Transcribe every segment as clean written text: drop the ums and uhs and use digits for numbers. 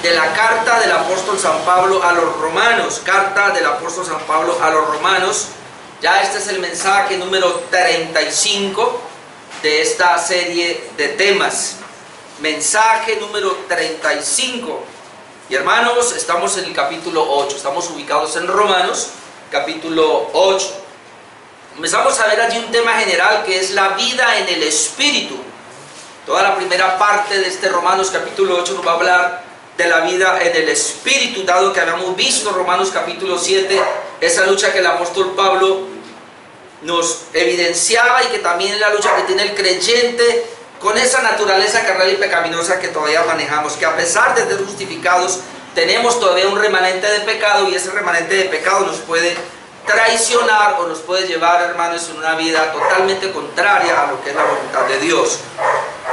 de la carta del apóstol San Pablo a los romanos. Carta del apóstol San Pablo a los romanos. Ya este es el mensaje número 35 de esta serie de temas. Mensaje número 35. Y hermanos, estamos en el capítulo 8. Estamos ubicados en Romanos, capítulo 8. Empezamos a ver allí un tema general que es la vida en el Espíritu. Toda la primera parte de este Romanos capítulo 8 nos va a hablar de la vida en el Espíritu, dado que habíamos visto Romanos capítulo 7, esa lucha que el apóstol Pablo nos evidenciaba y que también es la lucha que tiene el creyente con esa naturaleza carnal y pecaminosa que todavía manejamos, que a pesar de ser justificados, tenemos todavía un remanente de pecado, y ese remanente de pecado nos puede traicionar o nos puede llevar, hermanos, en una vida totalmente contraria a lo que es la voluntad de Dios.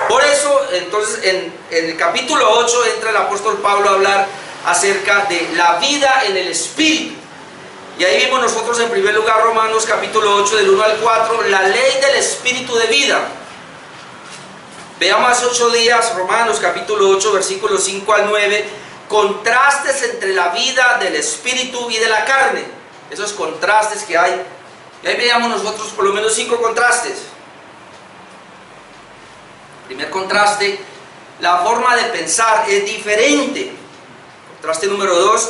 Por eso, entonces, en el capítulo 8 entra el apóstol Pablo a hablar acerca de la vida en el Espíritu. Y ahí vimos nosotros en primer lugar Romanos capítulo 8 del 1 al 4, la ley del Espíritu de vida. Veamos hace 8 días Romanos capítulo 8 versículos 5 al 9, contrastes entre la vida del Espíritu y de la carne. Esos contrastes que hay. Y ahí veamos nosotros por lo menos 5 contrastes. Primer contraste, la forma de pensar es diferente. Contraste número 2,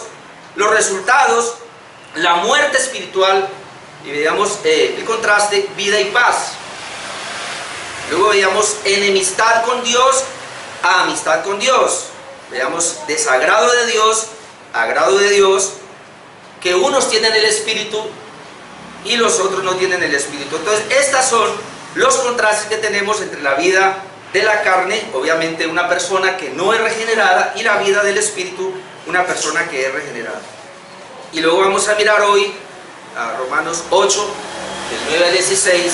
los resultados, la muerte espiritual. Y veamos el contraste, vida y paz. Luego veíamos enemistad con Dios, amistad con Dios. Veamos desagrado de Dios, agrado de Dios, que unos tienen el Espíritu y los otros no tienen el Espíritu. Entonces, estos son los contrastes que tenemos entre la vida de la carne, obviamente una persona que no es regenerada, y la vida del Espíritu, una persona que es regenerada. Y luego vamos a mirar hoy a Romanos 8, del 9 al 16,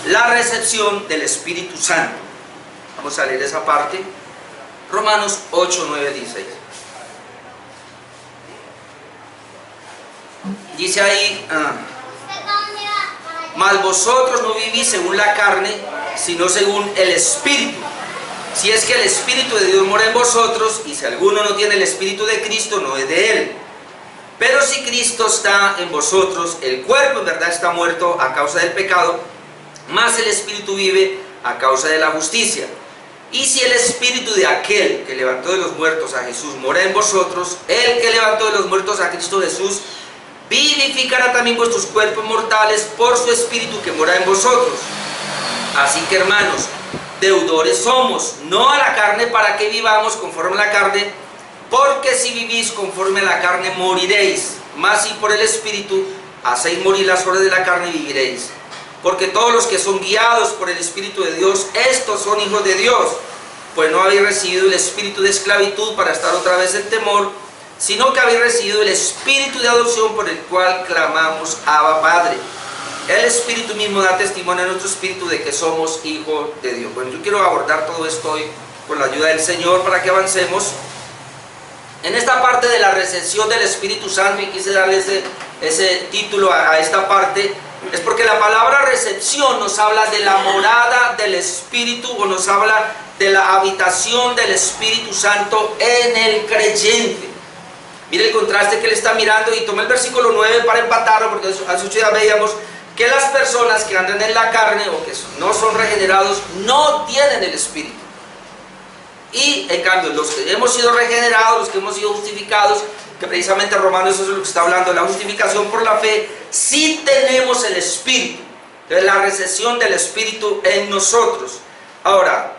la recepción del Espíritu Santo. Vamos a leer esa parte. Romanos 8, 9, 16. Dice ahí, mas vosotros no vivís según la carne, sino según el Espíritu. Si es que el Espíritu de Dios mora en vosotros, y si alguno no tiene el Espíritu de Cristo, no es de él. Pero si Cristo está en vosotros, el cuerpo en verdad está muerto a causa del pecado, mas el Espíritu vive a causa de la justicia. Y si el Espíritu de aquel que levantó de los muertos a Jesús mora en vosotros, el que levantó de los muertos a Cristo Jesús vivificará también vuestros cuerpos mortales por su Espíritu que mora en vosotros. Así que, hermanos, deudores somos, no a la carne, para que vivamos conforme a la carne, porque si vivís conforme a la carne moriréis, mas si por el Espíritu hacéis morir las obras de la carne, viviréis. Porque todos los que son guiados por el Espíritu de Dios, estos son hijos de Dios. Pues no habéis recibido el espíritu de esclavitud para estar otra vez en temor, sino que habéis recibido el Espíritu de adopción, por el cual clamamos, Abba, Padre. El Espíritu mismo da testimonio a nuestro espíritu de que somos hijos de Dios. Bueno, yo quiero abordar todo esto hoy con la ayuda del Señor para que avancemos en esta parte de la recepción del Espíritu Santo. Y quise darle ese título a esta parte. Es porque la palabra recepción nos habla de la morada del Espíritu, o nos habla de la habitación del Espíritu Santo en el creyente. Mire el contraste que él está mirando, y toma el versículo 9 para empatarlo, porque hace 8 días veíamos que las personas que andan en la carne o que no son regenerados no tienen el Espíritu. Y en cambio, los que hemos sido regenerados, los que hemos sido justificados, que precisamente Romanos eso es lo que está hablando, la justificación por la fe, sí tenemos el Espíritu. Entonces, la recepción del Espíritu en nosotros. Ahora,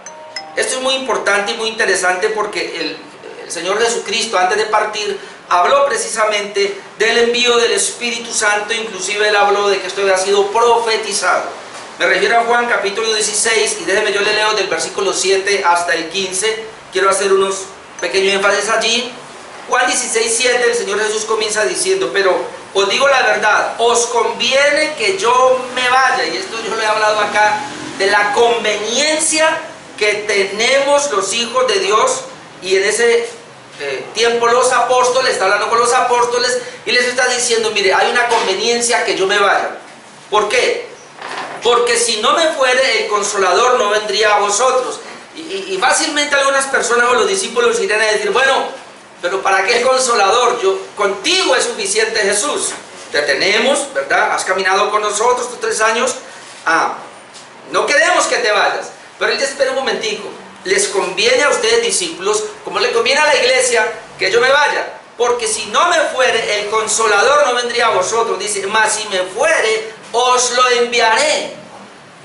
esto es muy importante y muy interesante, porque el Señor Jesucristo, antes de partir, habló precisamente del envío del Espíritu Santo. Inclusive él habló de que esto había sido profetizado. Me refiero a Juan capítulo 16, y déjeme, yo le leo del versículo 7 hasta el 15. Quiero hacer unos pequeños énfasis allí. Juan 16, 7, el Señor Jesús comienza diciendo: pero os digo la verdad, os conviene que yo me vaya. Y esto yo le he hablado acá, de la conveniencia que tenemos los hijos de Dios. Y en ese tiempo los apóstoles, está hablando con los apóstoles y les está diciendo: mire, hay una conveniencia que yo me vaya. ¿Por qué? Porque si no me fuere, el Consolador no vendría a vosotros. Y fácilmente algunas personas o los discípulos irán a decir: bueno, pero ¿para qué el Consolador? Contigo es suficiente Jesús. Te tenemos, ¿verdad? Has caminado con nosotros estos 3 años. No queremos que te vayas. Pero él dice, espera un momentico. Les conviene a ustedes, discípulos, como le conviene a la iglesia, que yo me vaya. Porque si no me fuere, el Consolador no vendría a vosotros. Dice, mas si me fuere, os lo enviaré.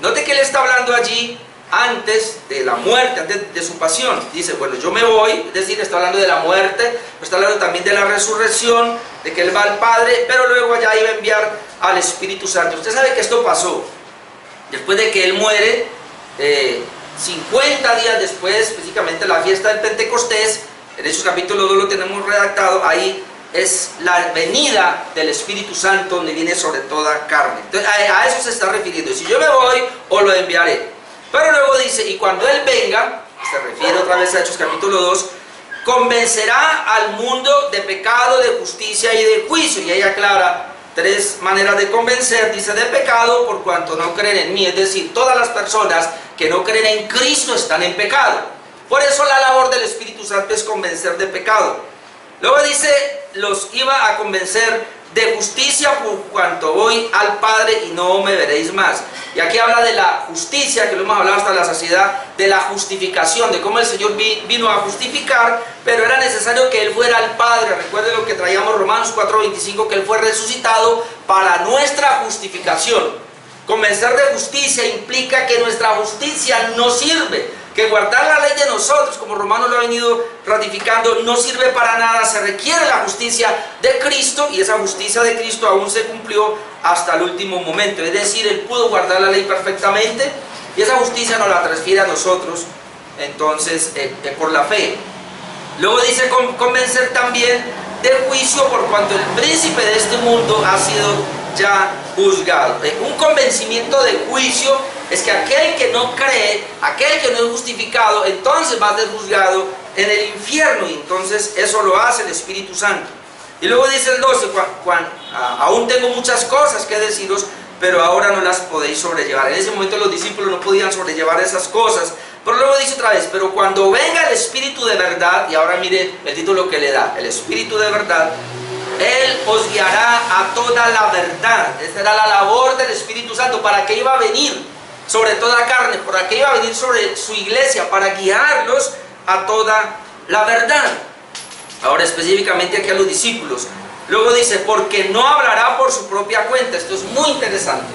Note que él está hablando allí antes de la muerte, antes de su pasión. Dice, bueno, yo me voy, es decir, está hablando de la muerte, está hablando también de la resurrección, de que él va al Padre, pero luego allá iba a enviar al Espíritu Santo. Usted sabe que esto pasó después de que él muere, 50 días después, específicamente la fiesta del Pentecostés. En Hechos capítulo 2 lo tenemos redactado, ahí es la venida del Espíritu Santo donde viene sobre toda carne. Entonces, a eso se está refiriendo. Si yo me voy, os lo enviaré. Pero luego dice, y cuando Él venga, se refiere otra vez a Hechos capítulo 2, convencerá al mundo de pecado, de justicia y de juicio. Y ahí aclara 3 maneras de convencer. Dice, de pecado por cuanto no creen en mí. Es decir, todas las personas que no creen en Cristo están en pecado. Por eso la labor del Espíritu Santo es convencer de pecado. Luego dice, los iba a convencer de justicia por cuanto voy al Padre y no me veréis más. Y aquí habla de la justicia, que lo hemos hablado hasta la saciedad, de la justificación, de cómo el Señor vino a justificar, pero era necesario que Él fuera al Padre. Recuerden lo que traíamos Romanos 4:25, que Él fue resucitado para nuestra justificación. Convencer de justicia implica que nuestra justicia no sirve, que guardar la ley de nosotros, como Romanos lo ha venido ratificando, no sirve para nada. Se requiere la justicia de Cristo, y esa justicia de Cristo aún se cumplió hasta el último momento. Es decir, Él pudo guardar la ley perfectamente, y esa justicia nos la transfiere a nosotros, entonces, por la fe. Luego dice convencer también de juicio por cuanto el príncipe de este mundo ha sido ya juzgado. Un convencimiento de juicio es que aquel que no cree, aquel que no es justificado, entonces va a ser juzgado en el infierno, y entonces eso lo hace el Espíritu Santo. Y luego dice el 12, aún tengo muchas cosas que deciros, pero ahora no las podéis sobrellevar. En ese momento los discípulos no podían sobrellevar esas cosas, pero luego dice otra vez, pero cuando venga el Espíritu de verdad, y ahora mire el título que le da, el Espíritu de verdad, Él os guiará a toda la verdad. Esta era la labor del Espíritu Santo. ¿Para qué iba a venir sobre toda carne? ¿Para qué iba a venir sobre su iglesia? Para guiarlos a toda la verdad. Ahora específicamente aquí a los discípulos. Luego dice, porque no hablará por su propia cuenta. Esto es muy interesante.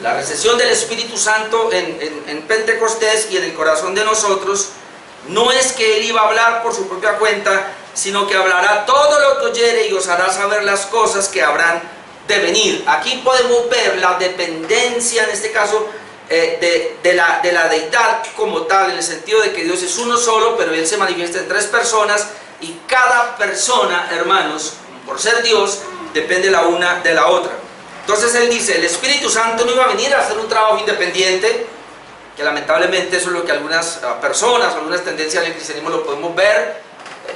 La recepción del Espíritu Santo en Pentecostés y en el corazón de nosotros, no es que Él iba a hablar por su propia cuenta, sino que hablará todo lo que oyere y os hará saber las cosas que habrán de venir. Aquí podemos ver la dependencia, en este caso, de la deidad como tal, en el sentido de que Dios es uno solo, pero Él se manifiesta en 3 personas, y cada persona, hermanos, por ser Dios, depende la una de la otra. Entonces Él dice, el Espíritu Santo no iba a venir a hacer un trabajo independiente, que lamentablemente eso es lo que algunas personas, algunas tendencias del cristianismo lo podemos ver,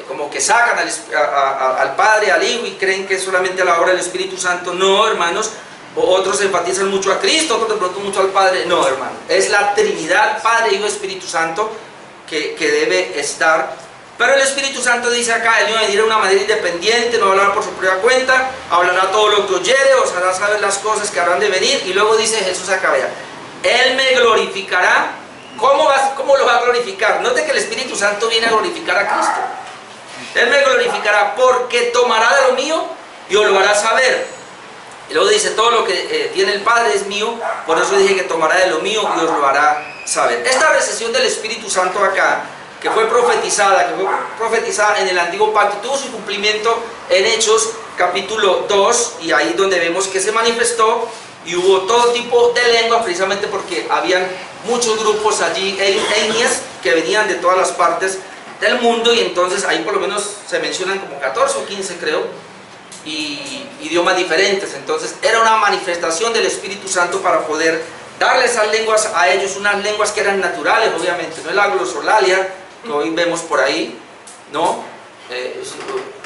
como que sacan al Padre, al Hijo, y creen que es solamente a la obra del Espíritu Santo. No, hermanos. Otros enfatizan mucho a Cristo, otros de pronto mucho al Padre. No, hermano, es la Trinidad, Padre, Hijo, Espíritu Santo, que debe estar. Pero el Espíritu Santo dice acá, Él no va a venir de una manera independiente, no va a hablar por su propia cuenta, hablará todo lo que oyere, os hará saber las cosas que habrán de venir. Y luego dice Jesús acá, vea, Él me glorificará. ¿Cómo lo va a glorificar? Note que el Espíritu Santo viene a glorificar a Cristo. Él me glorificará porque tomará de lo mío y os lo hará saber. Y luego dice, todo lo que tiene el Padre es mío, por eso dije que tomará de lo mío y os lo hará saber. Esta recepción del Espíritu Santo acá, que fue profetizada en el Antiguo Pacto, tuvo su cumplimiento en Hechos capítulo 2, y ahí donde vemos que se manifestó, y hubo todo tipo de lenguas, precisamente porque habían muchos grupos allí, etnias, que venían de todas las partes del mundo, y entonces ahí por lo menos se mencionan como 14 o 15 creo, y idiomas diferentes. Entonces era una manifestación del Espíritu Santo para poder darle esas lenguas a ellos, unas lenguas que eran naturales, obviamente, no es la glosolalia que hoy vemos por ahí, no,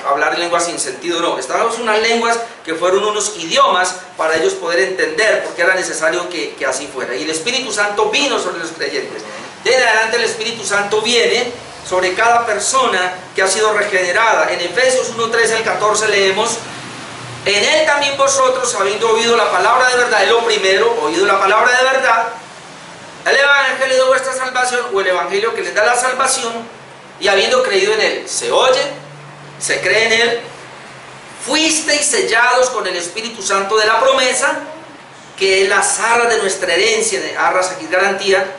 hablar lenguas sin sentido, no, estábamos unas lenguas que fueron unos idiomas para ellos poder entender, porque era necesario que así fuera. Y el Espíritu Santo vino sobre los creyentes. De adelante el Espíritu Santo viene sobre cada persona que ha sido regenerada. En Efesios 1:13 al 14 leemos: en él también vosotros, habiendo oído la palabra de verdad, es lo primero, oído la palabra de verdad, el evangelio de vuestra salvación, o el evangelio que les da la salvación, y habiendo creído en él, se oye, se cree en él, fuisteis sellados con el Espíritu Santo de la promesa, que es las arras de nuestra herencia, de arras aquí garantía,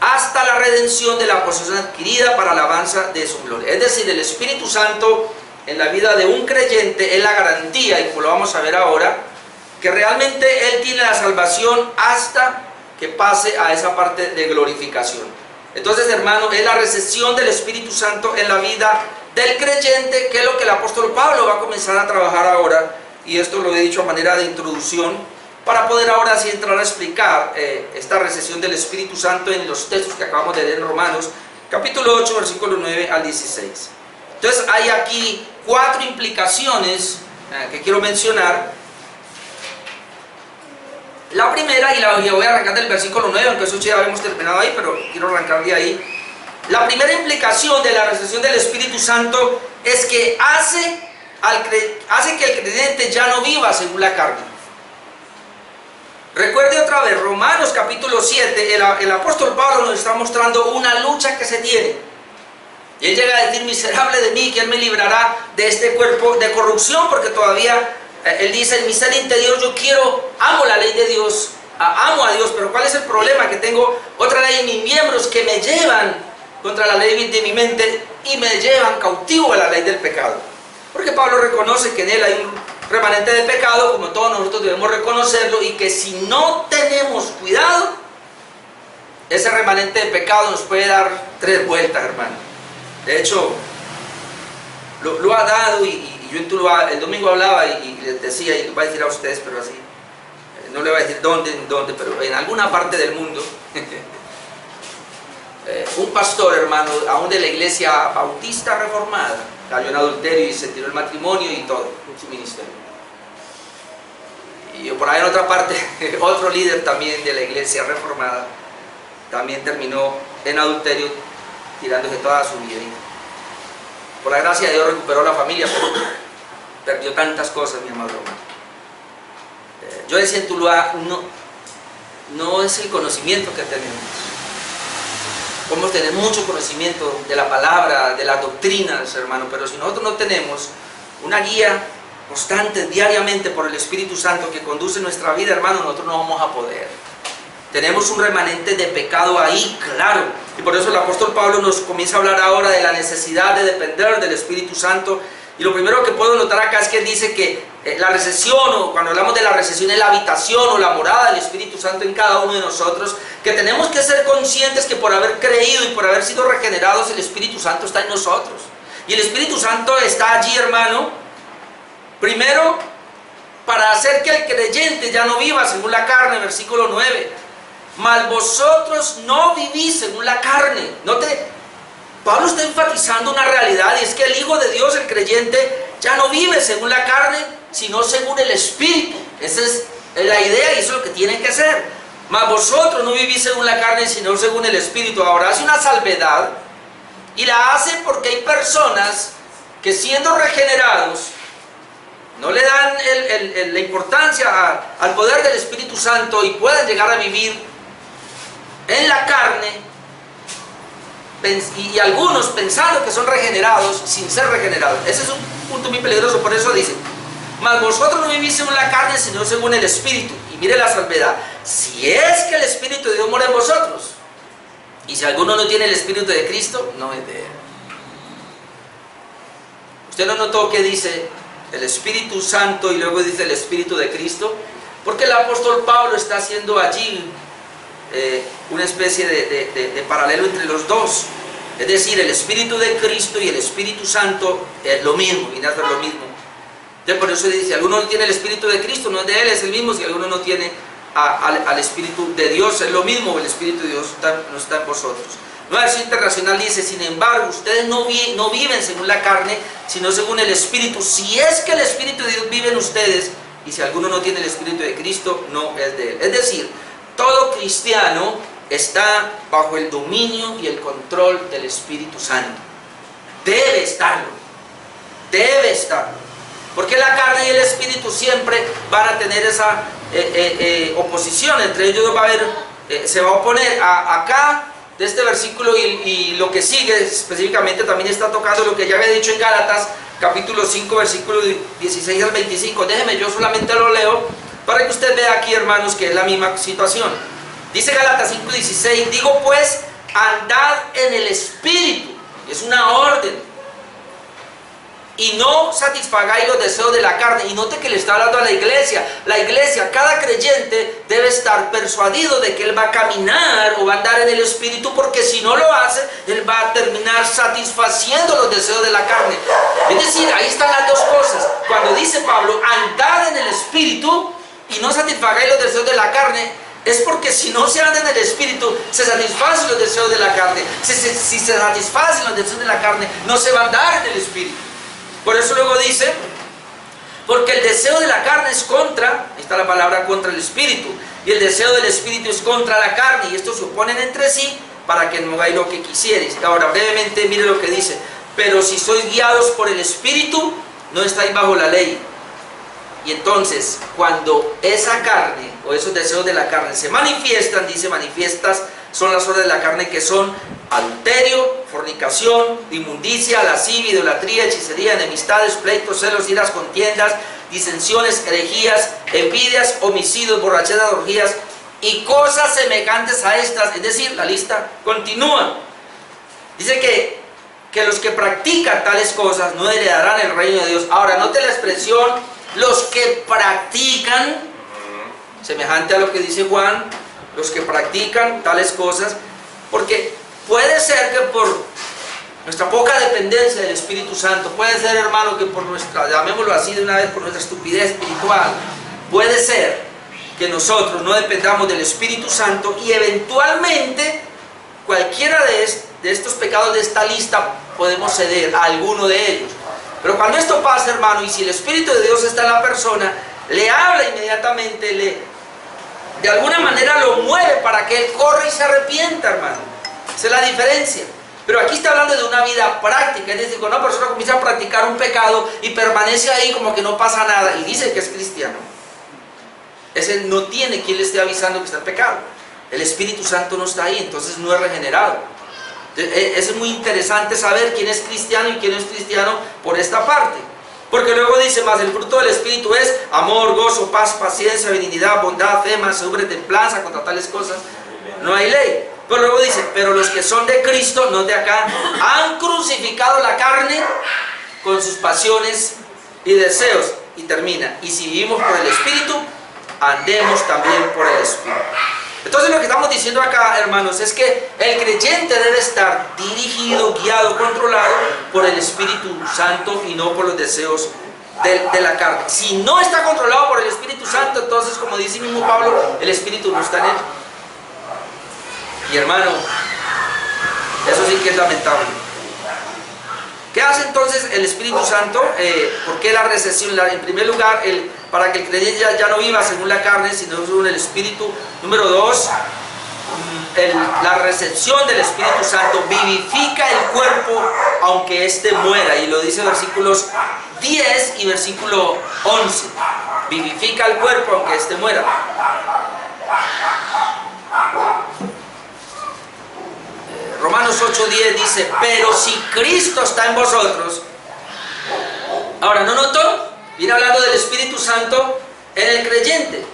hasta la redención de la posesión adquirida para alabanza de su gloria. Es decir, el Espíritu Santo en la vida de un creyente es la garantía, y como lo vamos a ver ahora, que realmente él tiene la salvación hasta que pase a esa parte de glorificación. Entonces, hermano, es la recepción del Espíritu Santo en la vida del creyente, que es lo que el apóstol Pablo va a comenzar a trabajar ahora, y esto lo he dicho a manera de introducción, para poder ahora sí entrar a explicar esta recepción del Espíritu Santo en los textos que acabamos de leer en Romanos, capítulo 8, versículo 9 al 16. Entonces hay aquí 4 implicaciones que quiero mencionar. La primera, y voy a arrancar del versículo 9, aunque eso ya habíamos terminado ahí, pero quiero arrancar de ahí. La primera implicación de la recepción del Espíritu Santo es que hace que el creyente ya no viva según la carne. Recuerde otra vez, Romanos capítulo 7, el apóstol Pablo nos está mostrando una lucha que se tiene. Y él llega a decir: miserable de mí, ¿quién me librará de este cuerpo de corrupción? Porque todavía, él dice, en mi ser interior yo amo la ley de Dios, amo a Dios, pero ¿cuál es el problema? Que tengo otra ley en mis miembros que me llevan contra la ley de mi mente y me llevan cautivo a la ley del pecado. Porque Pablo reconoce que en él hay un remanente de pecado, como todos nosotros debemos reconocerlo, y que si no tenemos cuidado, ese remanente de pecado nos puede dar 3 vueltas, hermano. De hecho, lo ha dado, y yo el domingo hablaba y les decía, y lo voy a decir a ustedes, pero así, no le voy a decir dónde, pero en alguna parte del mundo, un pastor, hermano, aún de la iglesia bautista reformada, cayó en adulterio y se tiró el matrimonio y todo, su ministerio. Y por ahí en otra parte, otro líder también de la iglesia reformada, también terminó en adulterio, tirándose toda su vida. Por la gracia de Dios recuperó la familia, pero perdió tantas cosas, mi amado hermano. Yo decía en Tuluá, no es el conocimiento que tenemos. Podemos tener mucho conocimiento de la palabra, de las doctrinas, hermano, pero si nosotros no tenemos una guía constante, diariamente, por el Espíritu Santo que conduce nuestra vida, hermano, nosotros no vamos a poder. Tenemos un remanente de pecado ahí, claro, y por eso el apóstol Pablo nos comienza a hablar ahora de la necesidad de depender del Espíritu Santo. Y lo primero que puedo notar acá es que él dice que la recesión, o cuando hablamos de la recesión, es la habitación o la morada del Espíritu Santo en cada uno de nosotros, que tenemos que ser conscientes que por haber creído y por haber sido regenerados, el Espíritu Santo está en nosotros. Y el Espíritu Santo está allí, hermano, primero para hacer que el creyente ya no viva según la carne, versículo 9. Mas vosotros no vivís según la carne. Pablo está enfatizando una realidad, y es que el Hijo de Dios, el creyente, ya no vive según la carne, sino según el Espíritu. Esa es la idea, y eso es lo que tiene que ser. Mas vosotros no vivís según la carne, sino según el Espíritu. Ahora hace una salvedad, y la hace porque hay personas que, siendo regenerados, no le dan la importancia al poder del Espíritu Santo, y pueden llegar a vivir en la carne, y algunos pensando que son regenerados sin ser regenerados. Ese es un punto muy peligroso. Por eso dice: mas vosotros no vivís según la carne, sino según el Espíritu. Y mire la salvedad: si es que el Espíritu de Dios mora en vosotros. Y si alguno no tiene el Espíritu de Cristo, no es de él. ¿Usted no notó que dice el Espíritu Santo y luego dice el Espíritu de Cristo? Porque el apóstol Pablo está haciendo allí una especie de paralelo entre los dos. Es decir, el Espíritu de Cristo y el Espíritu Santo es lo mismo, viene a ser lo mismo. Entonces, por eso dice: si alguno no tiene el Espíritu de Cristo, no es de él, es el mismo. Si alguno no tiene al Espíritu de Dios, es lo mismo, el Espíritu de Dios no está en vosotros. Nueva Versión Internacional dice: sin embargo, ustedes no viven según la carne, sino según el Espíritu. Si es que el Espíritu de Dios vive en ustedes, y si alguno no tiene el Espíritu de Cristo, no es de él. Es decir, todo cristiano está bajo el dominio y el control del Espíritu Santo. Debe estarlo. Debe estarlo. Porque la carne y el espíritu siempre van a tener esa oposición. Entre ellos va a haber, se va a oponer acá de este versículo y lo que sigue específicamente también está tocando lo que ya había dicho en Gálatas capítulo 5 versículo 16 al 25. Déjeme, yo solamente lo leo para que usted vea aquí, hermanos, que es la misma situación. Dice Gálatas 5:16: digo pues, andad en el espíritu. Es una orden. Y no satisfagáis los deseos de la carne. Y note que le está hablando a la iglesia. La iglesia, cada creyente debe estar persuadido de que él va a caminar o va a andar en el espíritu, porque si no lo hace, él va a terminar satisfaciendo los deseos de la carne. Es decir, ahí están las dos cosas. Cuando dice Pablo, andad en el espíritu y no satisfagáis los deseos de la carne, es porque si no se anda en el espíritu, se satisfacen los deseos de la carne. Si se satisfacen los deseos de la carne, no se va a andar en el espíritu. Por eso luego dice, porque el deseo de la carne es contra, ahí está la palabra contra el espíritu, y el deseo del espíritu es contra la carne, y estos se oponen entre sí para que no hagáis lo que quisierais. Ahora brevemente mire lo que dice: pero si sois guiados por el espíritu, no estáis bajo la ley. Y entonces, cuando esa carne o esos deseos de la carne se manifiestan, dice, manifiestas son las obras de la carne, que son adulterio, fornicación, inmundicia, lascivia, idolatría, hechicería, enemistades, pleitos, celos, iras, contiendas, disensiones, herejías, envidias, homicidios, borracheras, orgías y cosas semejantes a estas. Es decir, la lista continúa. Dice que los que practican tales cosas no heredarán el reino de Dios. Ahora, note la expresión, los que practican, semejante a lo que dice Juan, los que practican tales cosas, porque puede ser que por nuestra poca dependencia del Espíritu Santo, puede ser, hermano, que por nuestra, llamémoslo así de una vez, por nuestra estupidez espiritual, puede ser que nosotros no dependamos del Espíritu Santo y eventualmente cualquiera de estos pecados de esta lista podemos ceder a alguno de ellos. Pero cuando esto pasa, hermano, y si el Espíritu de Dios está en la persona, le habla inmediatamente, de alguna manera lo mueve para que él corra y se arrepienta, hermano. Esa es la diferencia. Pero aquí está hablando de una vida práctica. Es decir, cuando una persona comienza a practicar un pecado y permanece ahí como que no pasa nada y dice que es cristiano, ese no tiene quien le esté avisando que está en pecado. El Espíritu Santo no está ahí, entonces no es regenerado. Es muy interesante saber quién es cristiano y quién no es cristiano por esta parte. Porque luego dice, más el fruto del Espíritu es amor, gozo, paz, paciencia, benignidad, bondad, fe, mansedumbre, templanza. Contra tales cosas no hay ley. Pero luego dice, pero los que son de Cristo, no de acá, han crucificado la carne con sus pasiones y deseos. Y termina, y si vivimos por el Espíritu, andemos también por el Espíritu. Entonces lo que estamos diciendo acá, hermanos, es que el creyente debe estar dirigido, guiado, controlado por el Espíritu Santo y no por los deseos de la carne. Si no está controlado por el Espíritu Santo, entonces, como dice mismo Pablo, el Espíritu no está en él. Y hermano, eso sí que es lamentable. ¿Qué hace entonces el Espíritu Santo? ¿Por qué la recesión? En primer lugar, para que el creyente ya no viva según la carne, sino según el Espíritu. Número 2, la recepción del Espíritu Santo vivifica el cuerpo aunque éste muera. Y lo dice versículos 10 y versículo 11. Vivifica el cuerpo aunque éste muera. Romanos 8:10 dice, pero si Cristo está en vosotros. Ahora, ¿no notó? Viene hablando del Espíritu Santo en el creyente.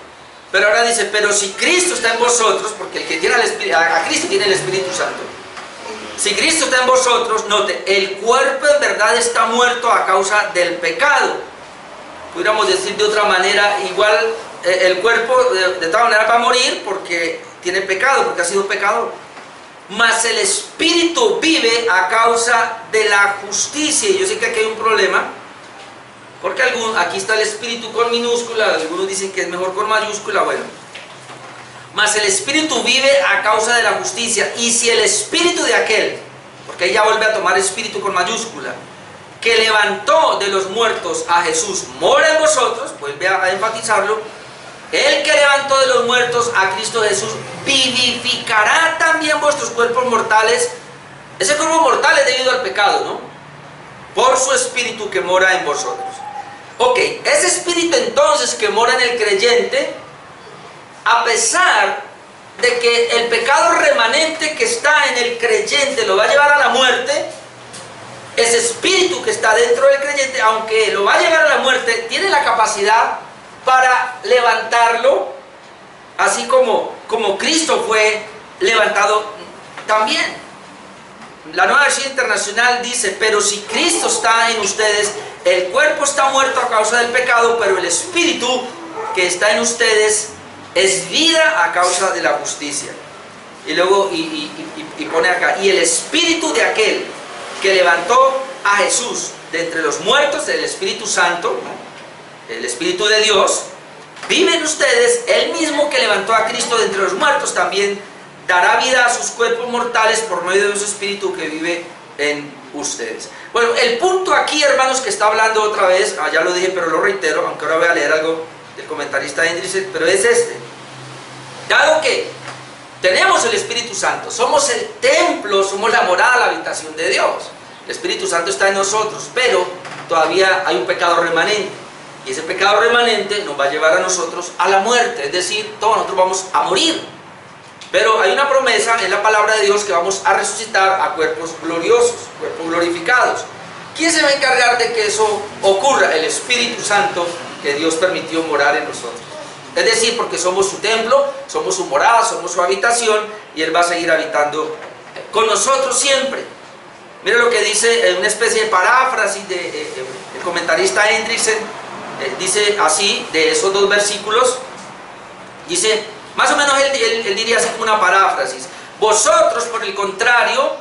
Pero ahora dice, pero si Cristo está en vosotros, porque el que tiene a Cristo tiene el Espíritu Santo. Si Cristo está en vosotros, note, el cuerpo en verdad está muerto a causa del pecado. Pudiéramos decir de otra manera, igual el cuerpo de todas maneras va a morir porque tiene pecado, porque ha sido pecador. Mas el Espíritu vive a causa de la justicia. Y yo sé que aquí hay un problema, porque aquí está el Espíritu con minúscula, algunos dicen que es mejor con mayúscula. Bueno, mas el Espíritu vive a causa de la justicia. Y si el Espíritu de aquel, porque ahí ya vuelve a tomar Espíritu con mayúscula, que levantó de los muertos a Jesús, mora en vosotros, vuelve a enfatizarlo, el que levantó de los muertos a Cristo Jesús, vivificará también vuestros cuerpos mortales. Ese cuerpo mortal es debido al pecado, ¿no? Por su espíritu que mora en vosotros. Ok, ese espíritu entonces que mora en el creyente, a pesar de que el pecado remanente que está en el creyente lo va a llevar a la muerte, ese espíritu que está dentro del creyente, aunque lo va a llevar a la muerte, tiene la capacidad para levantarlo, así como Cristo fue levantado también. La Nueva Versión Internacional dice: pero si Cristo está en ustedes, el cuerpo está muerto a causa del pecado, pero el espíritu que está en ustedes es vida a causa de la justicia. Y luego y pone acá: y el espíritu de aquel que levantó a Jesús de entre los muertos, el Espíritu Santo, ¿no?, el Espíritu de Dios, vive en ustedes. El mismo que levantó a Cristo de entre los muertos también dará vida a sus cuerpos mortales por medio de su Espíritu que vive en ustedes. Bueno, el punto aquí, hermanos, que está hablando otra vez, ya lo dije pero lo reitero, aunque ahora voy a leer algo del comentarista Hendriksen, pero es este: dado que tenemos el Espíritu Santo, somos el templo, somos la morada, la habitación de Dios, el Espíritu Santo está en nosotros, pero todavía hay un pecado remanente, y ese pecado remanente nos va a llevar a nosotros a la muerte, es decir, todos nosotros vamos a morir. Pero hay una promesa en la palabra de Dios que vamos a resucitar a cuerpos gloriosos, cuerpos glorificados. ¿Quién se va a encargar de que eso ocurra? El Espíritu Santo que Dios permitió morar en nosotros. Es decir, porque somos su templo, somos su morada, somos su habitación, y Él va a seguir habitando con nosotros siempre. Mira lo que dice, una especie de paráfrasis del comentarista Hendriksen, dice así, de esos dos versículos, dice, más o menos él diría así como una paráfrasis: vosotros, por el contrario,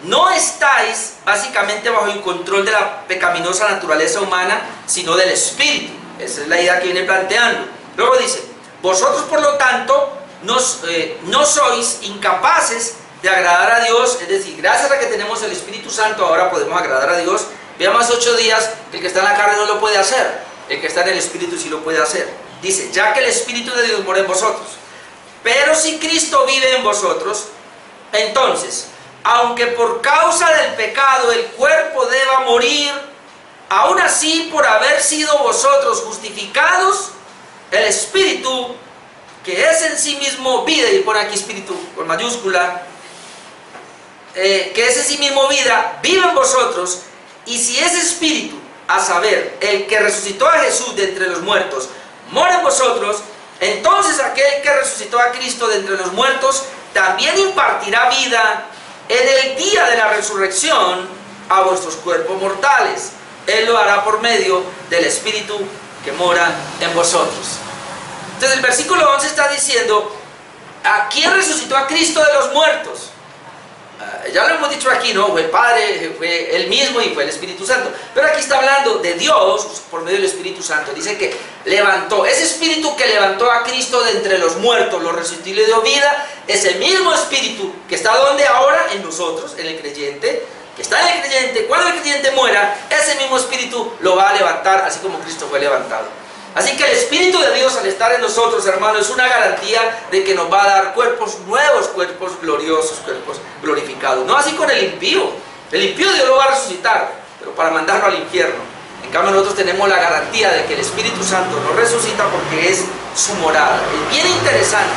no estáis básicamente bajo el control de la pecaminosa naturaleza humana, sino del Espíritu. Esa es la idea que viene planteando. Luego dice: vosotros, por lo tanto, no sois incapaces de agradar a Dios. Es decir, gracias a que tenemos el Espíritu Santo, ahora podemos agradar a Dios. Veamos 8 días, el que está en la carne no lo puede hacer, el que está en el Espíritu sí lo puede hacer. Dice: ya que el Espíritu de Dios mora en vosotros. Pero si Cristo vive en vosotros, entonces, aunque por causa del pecado el cuerpo deba morir, aún así, por haber sido vosotros justificados, el Espíritu, que es en sí mismo vida, y pone aquí Espíritu con mayúscula, que es en sí mismo vida, vive en vosotros. Y si ese Espíritu, a saber, el que resucitó a Jesús de entre los muertos, mora en vosotros, entonces aquel que resucitó a Cristo de entre los muertos también impartirá vida en el día de la resurrección a vuestros cuerpos mortales. Él lo hará por medio del Espíritu que mora en vosotros. Entonces el versículo 11 está diciendo: ¿a quién resucitó a Cristo de los muertos? Ya lo hemos dicho aquí, ¿no? Fue el Padre, fue Él mismo y fue el Espíritu Santo. Pero aquí está hablando de Dios por medio del Espíritu Santo. Dice que levantó, ese Espíritu que levantó a Cristo de entre los muertos, lo resucitó y le dio vida, es el mismo Espíritu que está donde ahora, en nosotros, en el creyente, que está en el creyente. Cuando el creyente muera, ese mismo Espíritu lo va a levantar, así como Cristo fue levantado. Así que el Espíritu de Dios, al estar en nosotros, hermanos, es una garantía de que nos va a dar cuerpos nuevos, cuerpos gloriosos, cuerpos glorificados. No así con el impío. El impío Dios lo va a resucitar, pero para mandarlo al infierno. En cambio, nosotros tenemos la garantía de que el Espíritu Santo nos resucita porque es su morada. Es bien interesante.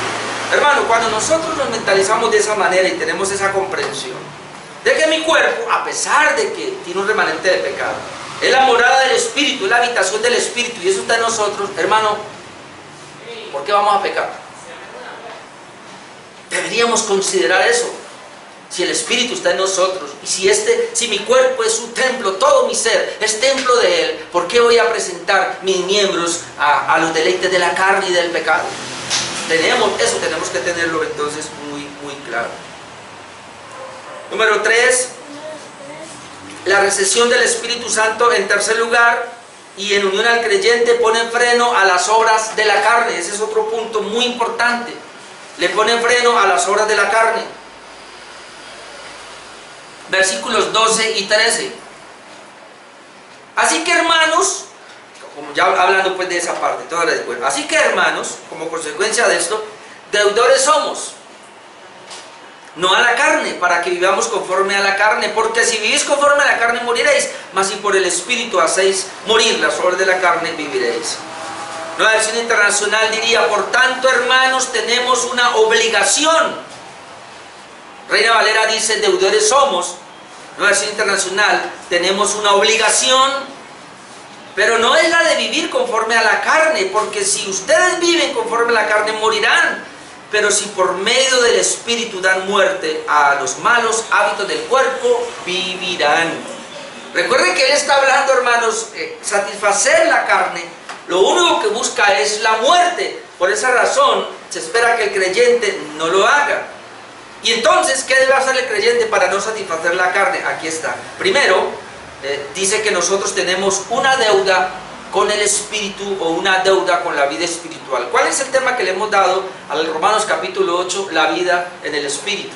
Hermano, cuando nosotros nos mentalizamos de esa manera y tenemos esa comprensión de que mi cuerpo, a pesar de que tiene un remanente de pecado, es la morada del Espíritu, es la habitación del Espíritu, y eso está en nosotros, hermano, ¿por qué vamos a pecar? Deberíamos considerar eso. Si el Espíritu está en nosotros, y si mi cuerpo es un templo, todo mi ser es templo de Él, ¿por qué voy a presentar mis miembros a los deleites de la carne y del pecado? Tenemos que tenerlo entonces muy, muy claro. Número 3, la recesión del Espíritu Santo. En tercer lugar, y en unión al creyente, pone freno a las obras de la carne. Ese es otro punto muy importante. Le pone freno a las obras de la carne. Versículos 12 y 13. Así que, hermanos, como ya hablando pues de esa parte, toda la después. Así que hermanos, como consecuencia de esto, deudores somos, no a la carne, para que vivamos conforme a la carne, porque si vivís conforme a la carne moriréis, mas si por el Espíritu hacéis morir las obras de la carne, viviréis. Nueva versión internacional diría, por tanto hermanos, tenemos una obligación. Reina Valera dice, deudores somos. Nueva versión internacional, tenemos una obligación, pero no es la de vivir conforme a la carne, porque si ustedes viven conforme a la carne, morirán. Pero si por medio del Espíritu dan muerte a los malos hábitos del cuerpo, vivirán. Recuerden que él está hablando, hermanos, satisfacer la carne, lo único que busca es la muerte. Por esa razón, se espera que el creyente no lo haga. Y entonces, ¿qué debe hacer el creyente para no satisfacer la carne? Aquí está. Primero, dice que nosotros tenemos una deuda con el Espíritu o una deuda con la vida espiritual. ¿Cuál es el tema que le hemos dado al Romanos capítulo 8? La vida en el Espíritu.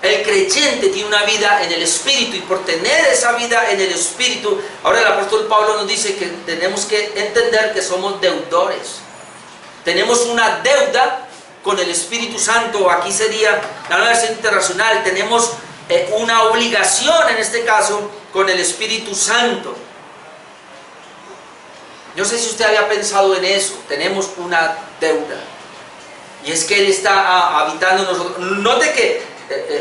El creyente tiene una vida en el Espíritu, y por tener esa vida en el Espíritu, ahora el apóstol Pablo nos dice que tenemos que entender que somos deudores. Tenemos una deuda con el Espíritu Santo, aquí sería la nueva versión internacional, tenemos una obligación en este caso con el Espíritu Santo. Yo no sé si usted había pensado en eso, tenemos una deuda, y es que Él está habitando en nosotros. Note que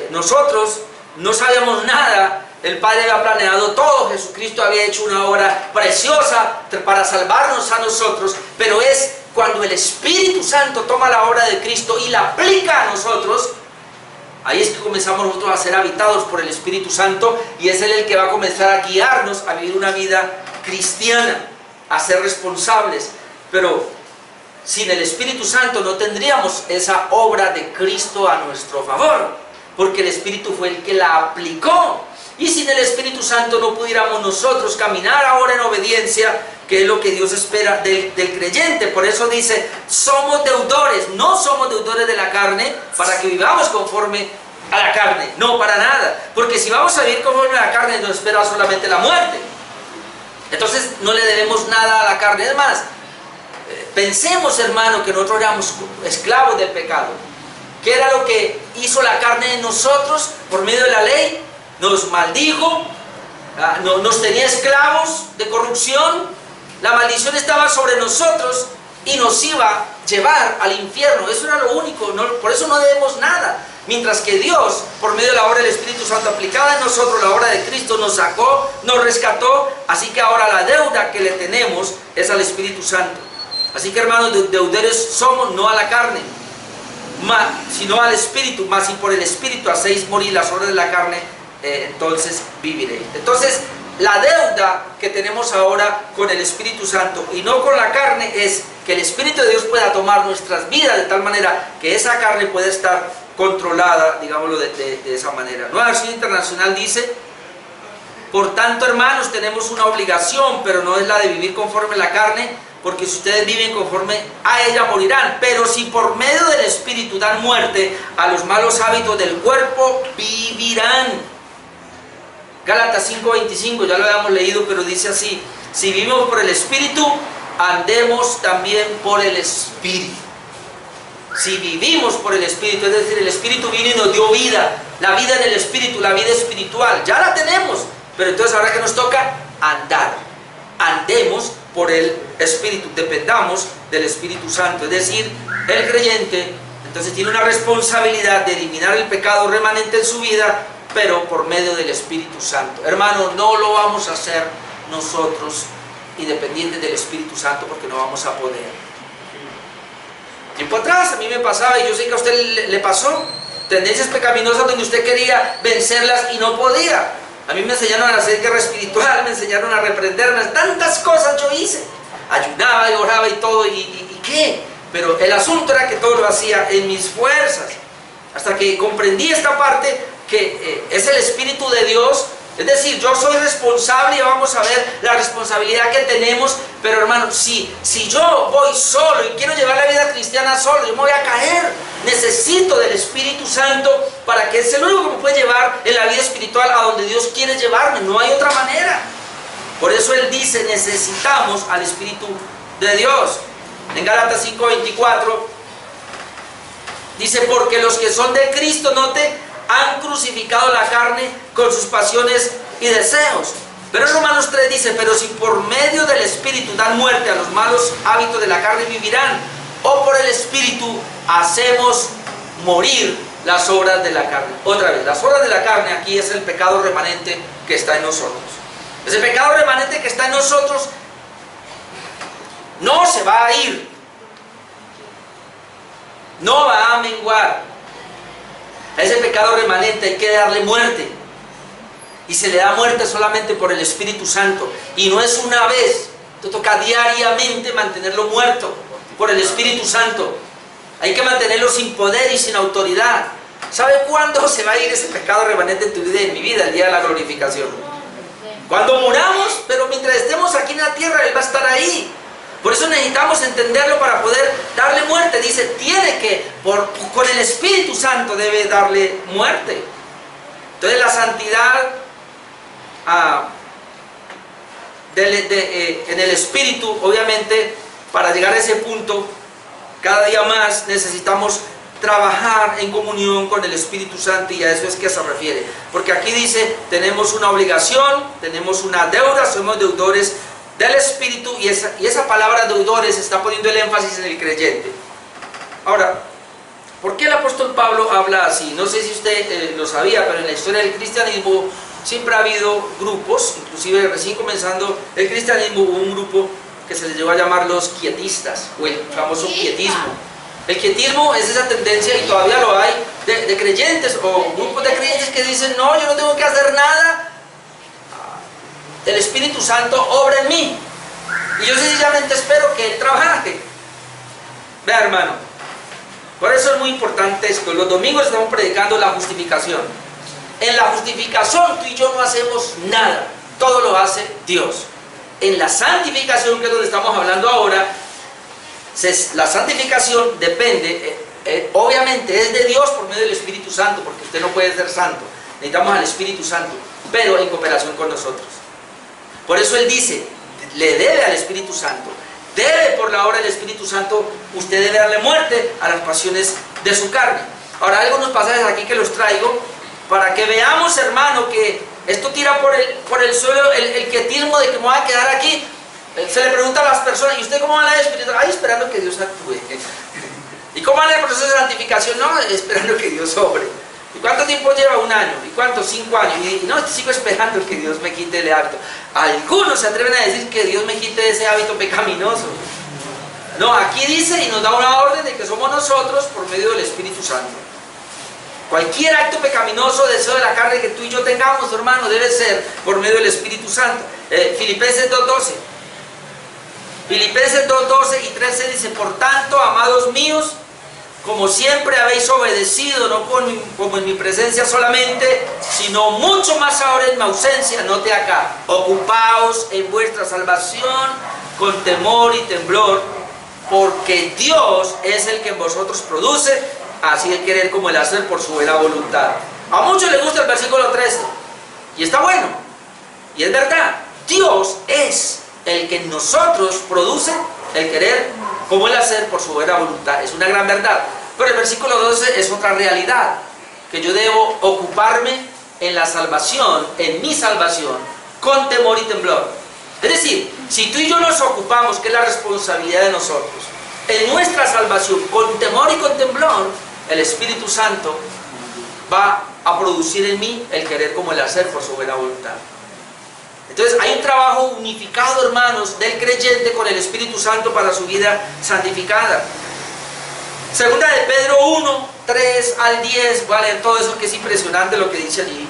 nosotros no sabíamos nada, el Padre había planeado todo, Jesucristo había hecho una obra preciosa para salvarnos a nosotros, pero es cuando el Espíritu Santo toma la obra de Cristo y la aplica a nosotros, ahí es que comenzamos nosotros a ser habitados por el Espíritu Santo, y es Él el que va a comenzar a guiarnos a vivir una vida cristiana, a ser responsables. Pero sin el Espíritu Santo no tendríamos esa obra de Cristo a nuestro favor, porque el Espíritu fue el que la aplicó. Y sin el Espíritu Santo no pudiéramos nosotros caminar ahora en obediencia, que es lo que Dios espera del creyente. Por eso dice, somos deudores, no somos deudores de la carne para que vivamos conforme a la carne, no, para nada, porque si vamos a vivir conforme a la carne nos espera solamente la muerte. Entonces no le debemos nada a la carne. Es más, pensemos, hermano, que nosotros éramos esclavos del pecado. ¿Qué era lo que hizo la carne en nosotros por medio de la ley? Nos maldijo, nos tenía esclavos de corrupción, la maldición estaba sobre nosotros y nos iba a llevar al infierno. Eso era lo único, por eso no debemos nada. Mientras que Dios, por medio de la obra del Espíritu Santo aplicada en nosotros, la obra de Cristo, nos sacó, nos rescató. Así que ahora la deuda que le tenemos es al Espíritu Santo. Así que, hermanos, deudores somos, no a la carne, sino al Espíritu. Mas si por el Espíritu hacéis morir las obras de la carne, entonces viviréis. Entonces, la deuda que tenemos ahora con el Espíritu Santo y no con la carne es que el Espíritu de Dios pueda tomar nuestras vidas de tal manera que esa carne pueda estar controlada, digámoslo de esa manera. Nueva versión internacional dice, por tanto, hermanos, tenemos una obligación, pero no es la de vivir conforme a la carne, porque si ustedes viven conforme a ella morirán. Pero si por medio del Espíritu dan muerte a los malos hábitos del cuerpo, vivirán. Gálatas 5:25, ya lo habíamos leído, pero dice así, si vivimos por el Espíritu, andemos también por el Espíritu. Si vivimos por el Espíritu, es decir, el Espíritu vino y nos dio vida, la vida en el Espíritu, la vida espiritual, ya la tenemos, pero entonces ahora que nos toca andar, andemos por el Espíritu, dependamos del Espíritu Santo, es decir, el creyente entonces tiene una responsabilidad de eliminar el pecado remanente en su vida, pero por medio del Espíritu Santo. Hermano, no lo vamos a hacer nosotros independientes del Espíritu Santo, porque no vamos a poder. Tiempo atrás a mí me pasaba, y yo sé que a usted le pasó, tendencias pecaminosas donde usted quería vencerlas y no podía. A mí me enseñaron a hacer guerra espiritual, me enseñaron a reprenderme, tantas cosas yo hice. Ayunaba y oraba y todo, ¿y qué? Pero el asunto era que todo lo hacía en mis fuerzas. Hasta que comprendí esta parte, que es el Espíritu de Dios. Es decir, yo soy responsable, y vamos a ver la responsabilidad que tenemos. Pero hermano, si yo voy solo y quiero llevar la vida cristiana solo, yo me voy a caer. Necesito del Espíritu Santo, para que es el único que me puede llevar en la vida espiritual a donde Dios quiere llevarme. No hay otra manera. Por eso él dice, necesitamos al Espíritu de Dios. En Gálatas 5:24 dice, porque los que son de Cristo, note, han crucificado la carne con sus pasiones y deseos. Pero en Romanos 3 dice, pero si por medio del Espíritu dan muerte a los malos hábitos de la carne, vivirán. O por el Espíritu hacemos morir las obras de la carne. Otra vez, las obras de la carne aquí es el pecado remanente que está en nosotros. Ese pecado remanente que está en nosotros no se va a ir, no va a menguar. A ese pecado remanente hay que darle muerte, y se le da muerte solamente por el Espíritu Santo, y no es una vez, te toca diariamente mantenerlo muerto por el Espíritu Santo. Hay que mantenerlo sin poder y sin autoridad. ¿Sabe cuándo se va a ir ese pecado remanente en tu vida y en mi vida? El día de la glorificación. Cuando muramos, pero mientras estemos aquí en la tierra, Él va a estar ahí. Por eso necesitamos entenderlo para poder darle muerte. Dice, tiene que, con el Espíritu Santo debe darle muerte. Entonces la santidad en el Espíritu, obviamente, para llegar a ese punto, cada día más necesitamos trabajar en comunión con el Espíritu Santo, y a eso es que se refiere. Porque aquí dice, tenemos una obligación, tenemos una deuda, somos deudores del Espíritu, y esa palabra deudores está poniendo el énfasis en el creyente. Ahora, ¿por qué el apóstol Pablo habla así? No sé si usted lo sabía, pero en la historia del cristianismo siempre ha habido grupos, inclusive recién comenzando el cristianismo hubo un grupo que se les llegó a llamar los quietistas, o el famoso quietismo. El quietismo es esa tendencia, y todavía lo hay, de creyentes o grupos de creyentes que dicen, no, yo no tengo que hacer nada, el Espíritu Santo obra en mí, y yo sencillamente espero que Él trabaje. Vea, hermano, por eso es muy importante esto. Los domingos estamos predicando la justificación. En la justificación tú y yo no hacemos nada, todo lo hace Dios. En la santificación, que es donde estamos hablando ahora, la santificación depende, obviamente es de Dios por medio del Espíritu Santo, porque usted no puede ser santo, necesitamos al Espíritu Santo, pero en cooperación con nosotros. Por eso Él dice, le debe al Espíritu Santo, debe por la obra del Espíritu Santo, usted debe darle muerte a las pasiones de su carne. Ahora hay algunos pasajes aquí que los traigo, para que veamos, hermano, que esto tira por el suelo el quietismo de que me voy a quedar aquí. Se le pregunta a las personas, ¿y usted cómo va a la espiritual? Ay, esperando que Dios actúe. ¿Y cómo va el proceso de santificación? No, esperando que Dios obre. ¿Y cuánto tiempo lleva? 1 año. ¿Y cuánto? 5 años. Y no, sigo esperando que Dios me quite el hábito. Algunos se atreven a decir que Dios me quite ese hábito pecaminoso. No, aquí dice y nos da una orden de que somos nosotros por medio del Espíritu Santo. Cualquier acto pecaminoso, deseo de la carne que tú y yo tengamos, hermano, debe ser por medio del Espíritu Santo. Filipenses 2:12. Filipenses 2:12 y 13 dice, por tanto, amados míos, como siempre habéis obedecido, no como en mi presencia solamente, sino mucho más ahora en mi ausencia, note acá, ocupaos en vuestra salvación con temor y temblor, porque Dios es el que en vosotros produce, así el querer como el hacer por su buena voluntad. A muchos les gusta el versículo 13, y está bueno, y es verdad, Dios es el que en nosotros produce el querer como el hacer por su buena voluntad. Es una gran verdad. Pero el versículo 12 es otra realidad, que yo debo ocuparme en la salvación, en mi salvación, con temor y temblor. Es decir, si tú y yo nos ocupamos, que es la responsabilidad de nosotros, en nuestra salvación, con temor y con temblor, el Espíritu Santo va a producir en mí el querer como el hacer por su buena voluntad. Entonces hay un trabajo unificado, hermanos, del creyente con el Espíritu Santo para su vida santificada. Segunda de Pedro 1, 3 al 10, voy a leer todo eso que es impresionante lo que dice allí.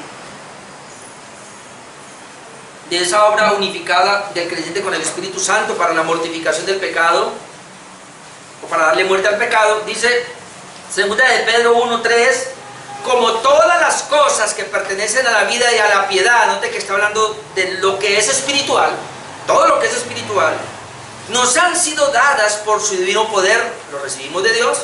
De esa obra unificada del creyente con el Espíritu Santo para la mortificación del pecado, o para darle muerte al pecado, dice, segunda de Pedro 1, 3, como todas las cosas que pertenecen a la vida y a la piedad, note que está hablando de lo que es espiritual, todo lo que es espiritual, nos han sido dadas por su divino poder, lo recibimos de Dios,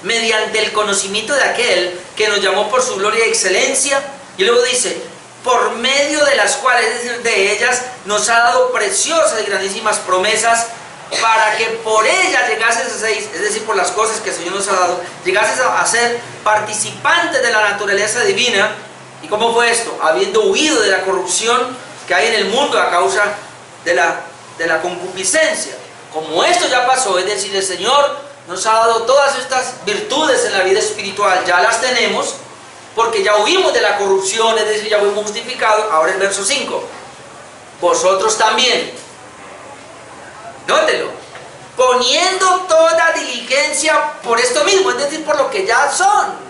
mediante el conocimiento de aquel que nos llamó por su gloria y excelencia, y luego dice, por medio de las cuales, es decir, de ellas, nos ha dado preciosas y grandísimas promesas, para que por ellas llegases a ser, es decir, por las cosas que el Señor nos ha dado, llegases a ser participantes de la naturaleza divina. ¿Y cómo fue esto? Habiendo huido de la corrupción que hay en el mundo a causa de la concupiscencia. Como esto ya pasó, es decir, el Señor nos ha dado todas estas virtudes en la vida espiritual, ya las tenemos, porque ya huimos de la corrupción, es decir, ya fuimos justificados. Ahora el verso 5, vosotros también, nótelo, poniendo toda diligencia por esto mismo, es decir, por lo que ya son.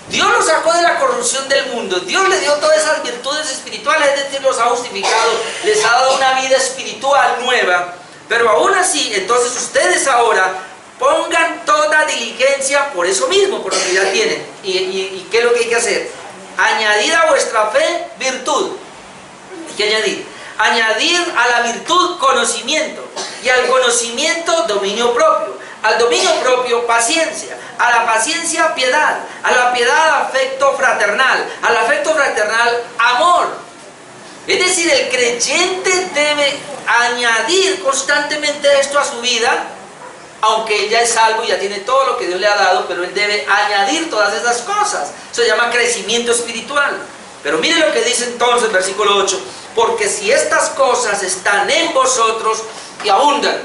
Dios los sacó de la corrupción del mundo, Dios les dio todas esas virtudes espirituales, es decir, los ha justificado, les ha dado una vida espiritual nueva, pero aún así, entonces ustedes ahora pongan toda diligencia por eso mismo, por lo que ya tienen. ¿Y qué es lo que hay que hacer? Añadir a vuestra fe virtud. Hay que añadir. Añadir a la virtud conocimiento, y al conocimiento dominio propio, al dominio propio paciencia, a la paciencia piedad, a la piedad afecto fraternal, al afecto fraternal amor. Es decir, el creyente debe añadir constantemente esto a su vida, aunque él ya es salvo y ya tiene todo lo que Dios le ha dado, pero él debe añadir todas esas cosas. Eso se llama crecimiento espiritual. Pero mire lo que dice entonces el versículo 8, porque si estas cosas están en vosotros y abundan,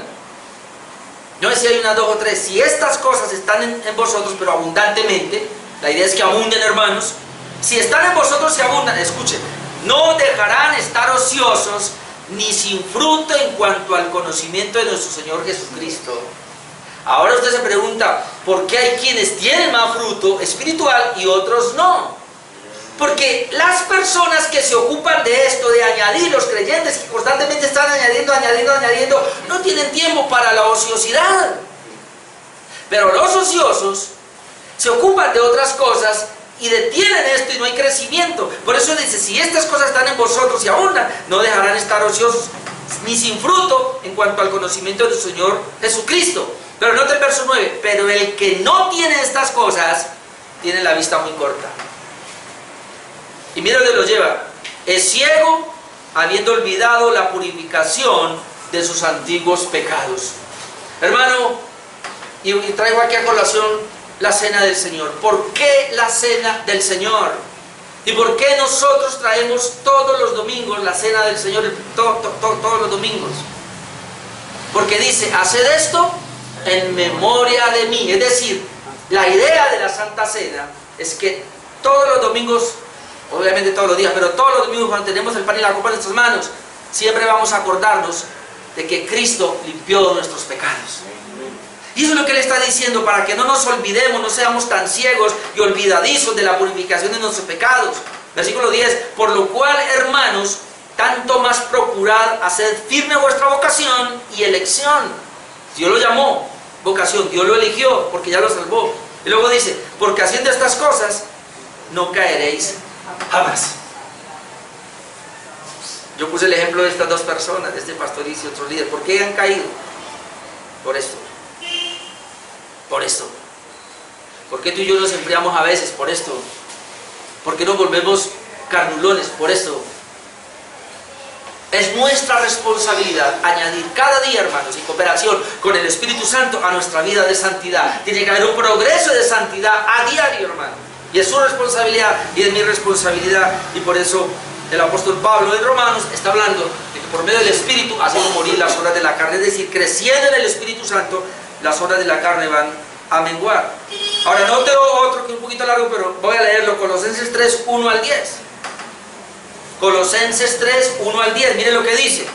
no es si hay una, dos o tres, si estas cosas están en vosotros, pero abundantemente, la idea es que abunden, hermanos, si están en vosotros y abundan, escuchen, no dejarán estar ociosos ni sin fruto en cuanto al conocimiento de nuestro Señor Jesucristo. Ahora usted se pregunta, ¿por qué hay quienes tienen más fruto espiritual y otros no? Porque las personas que se ocupan de esto, de añadir, los creyentes que constantemente están añadiendo, no tienen tiempo para la ociosidad. Pero los ociosos se ocupan de otras cosas y detienen esto y no hay crecimiento. Por eso dice, si estas cosas están en vosotros y abundan, no dejarán estar ociosos ni sin fruto en cuanto al conocimiento del Señor Jesucristo. Pero note el verso 9, pero el que no tiene estas cosas, tiene la vista muy corta. Y mira dónde lo lleva. Es ciego, habiendo olvidado la purificación de sus antiguos pecados. Hermano, y traigo aquí a colación la cena del Señor. ¿Por qué la cena del Señor? ¿Y por qué nosotros traemos todos los domingos la cena del Señor? Todos los domingos. Porque dice, haced esto en memoria de mí. Es decir, la idea de la Santa Cena es que todos los domingos, obviamente todos los días, pero todos los domingos cuando tenemos el pan y la copa en nuestras manos, siempre vamos a acordarnos de que Cristo limpió nuestros pecados. Y eso es lo que Él está diciendo, para que no nos olvidemos, no seamos tan ciegos y olvidadizos de la purificación de nuestros pecados. Versículo 10, por lo cual, hermanos, tanto más procurad hacer firme vuestra vocación y elección. Dios lo llamó vocación, Dios lo eligió porque ya lo salvó. Y luego dice, porque haciendo estas cosas no caeréis jamás. Yo puse el ejemplo de estas dos personas, de este pastor y otro líder. ¿Por qué han caído? Por esto. Por esto. ¿Por qué tú y yo nos enfriamos a veces? Por esto. ¿Por qué nos volvemos carnulones? Por esto. Es nuestra responsabilidad añadir cada día, hermanos, en cooperación con el Espíritu Santo, a nuestra vida de santidad. Tiene que haber un progreso de santidad a diario, hermano. Y es su responsabilidad y es mi responsabilidad. Y por eso el apóstol Pablo en Romanos está hablando de que por medio del Espíritu hacemos morir las obras de la carne. Es decir, creciendo en el Espíritu Santo, las obras de la carne van a menguar. Ahora, no tengo otro que es un poquito largo, pero voy a leerlo. Colosenses 3, 1 al 10. Colosenses 3, 1 al 10. Miren lo que dice.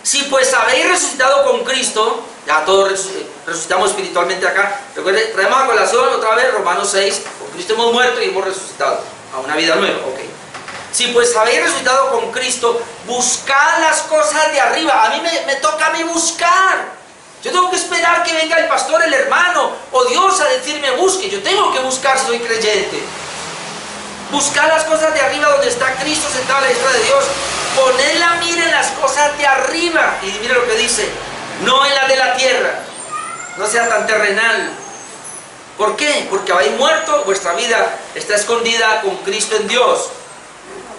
Si pues habéis resucitado con Cristo, ya todos resucitamos espiritualmente acá. Recuerden, traemos a colación otra vez Romanos 6. Con Cristo hemos muerto y hemos resucitado a una vida nueva. Ok. Si pues habéis resucitado con Cristo, buscad las cosas de arriba. A mí me toca a mí buscar. Yo tengo que esperar que venga el pastor, el hermano o Dios a decirme busque. Yo tengo que buscar si soy creyente. Buscar las cosas de arriba donde está Cristo sentado a la diestra de Dios. Poned la mira en las cosas de arriba. Y mire lo que dice. No en las de la tierra. No sea tan terrenal. ¿Por qué? Porque habéis muerto. Vuestra vida está escondida con Cristo en Dios.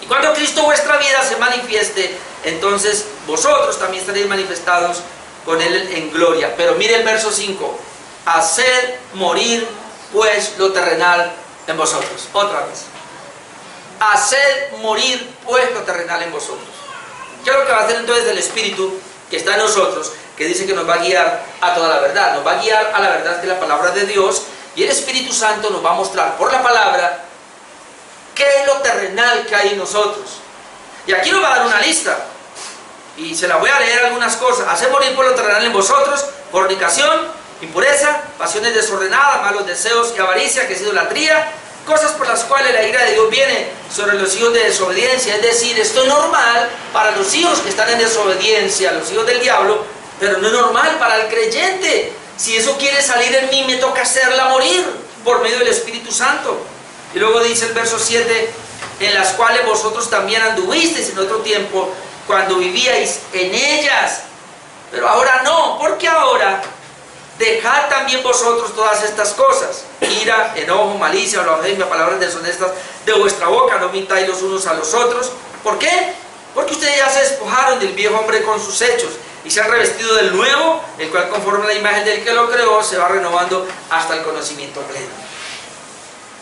Y cuando Cristo vuestra vida se manifieste, entonces vosotros también estaréis manifestados con Él en gloria. Pero mire el verso 5. Haced morir pues lo terrenal en vosotros. Otra vez. Haced morir pues lo terrenal en vosotros. ¿Qué es lo que va a hacer entonces el Espíritu que está en nosotros? Que dice que nos va a guiar a toda la verdad. Nos va a guiar a la verdad, que es la palabra de Dios. Y el Espíritu Santo nos va a mostrar por la palabra qué es lo terrenal que hay en nosotros. Y aquí nos va a dar una lista. Y se la voy a leer algunas cosas. Haced morir por lo terrenal en vosotros: fornicación, impureza, pasiones desordenadas, malos deseos y avaricia, que es idolatría, cosas por las cuales la ira de Dios viene sobre los hijos de desobediencia. Es decir, esto es normal para los hijos que están en desobediencia, los hijos del diablo, pero no es normal para el creyente. Si eso quiere salir en mí, me toca hacerla morir por medio del Espíritu Santo. Y luego dice el verso 7, en las cuales vosotros también anduvisteis en otro tiempo, cuando vivíais en ellas, pero ahora no, porque ahora dejad también vosotros todas estas cosas: ira, enojo, malicia, blasfemia, palabras deshonestas de vuestra boca, no mintáis los unos a los otros. ¿Por qué? Porque ustedes ya se despojaron del viejo hombre con sus hechos y se han revestido del nuevo, el cual conforme a la imagen del que lo creó se va renovando hasta el conocimiento pleno.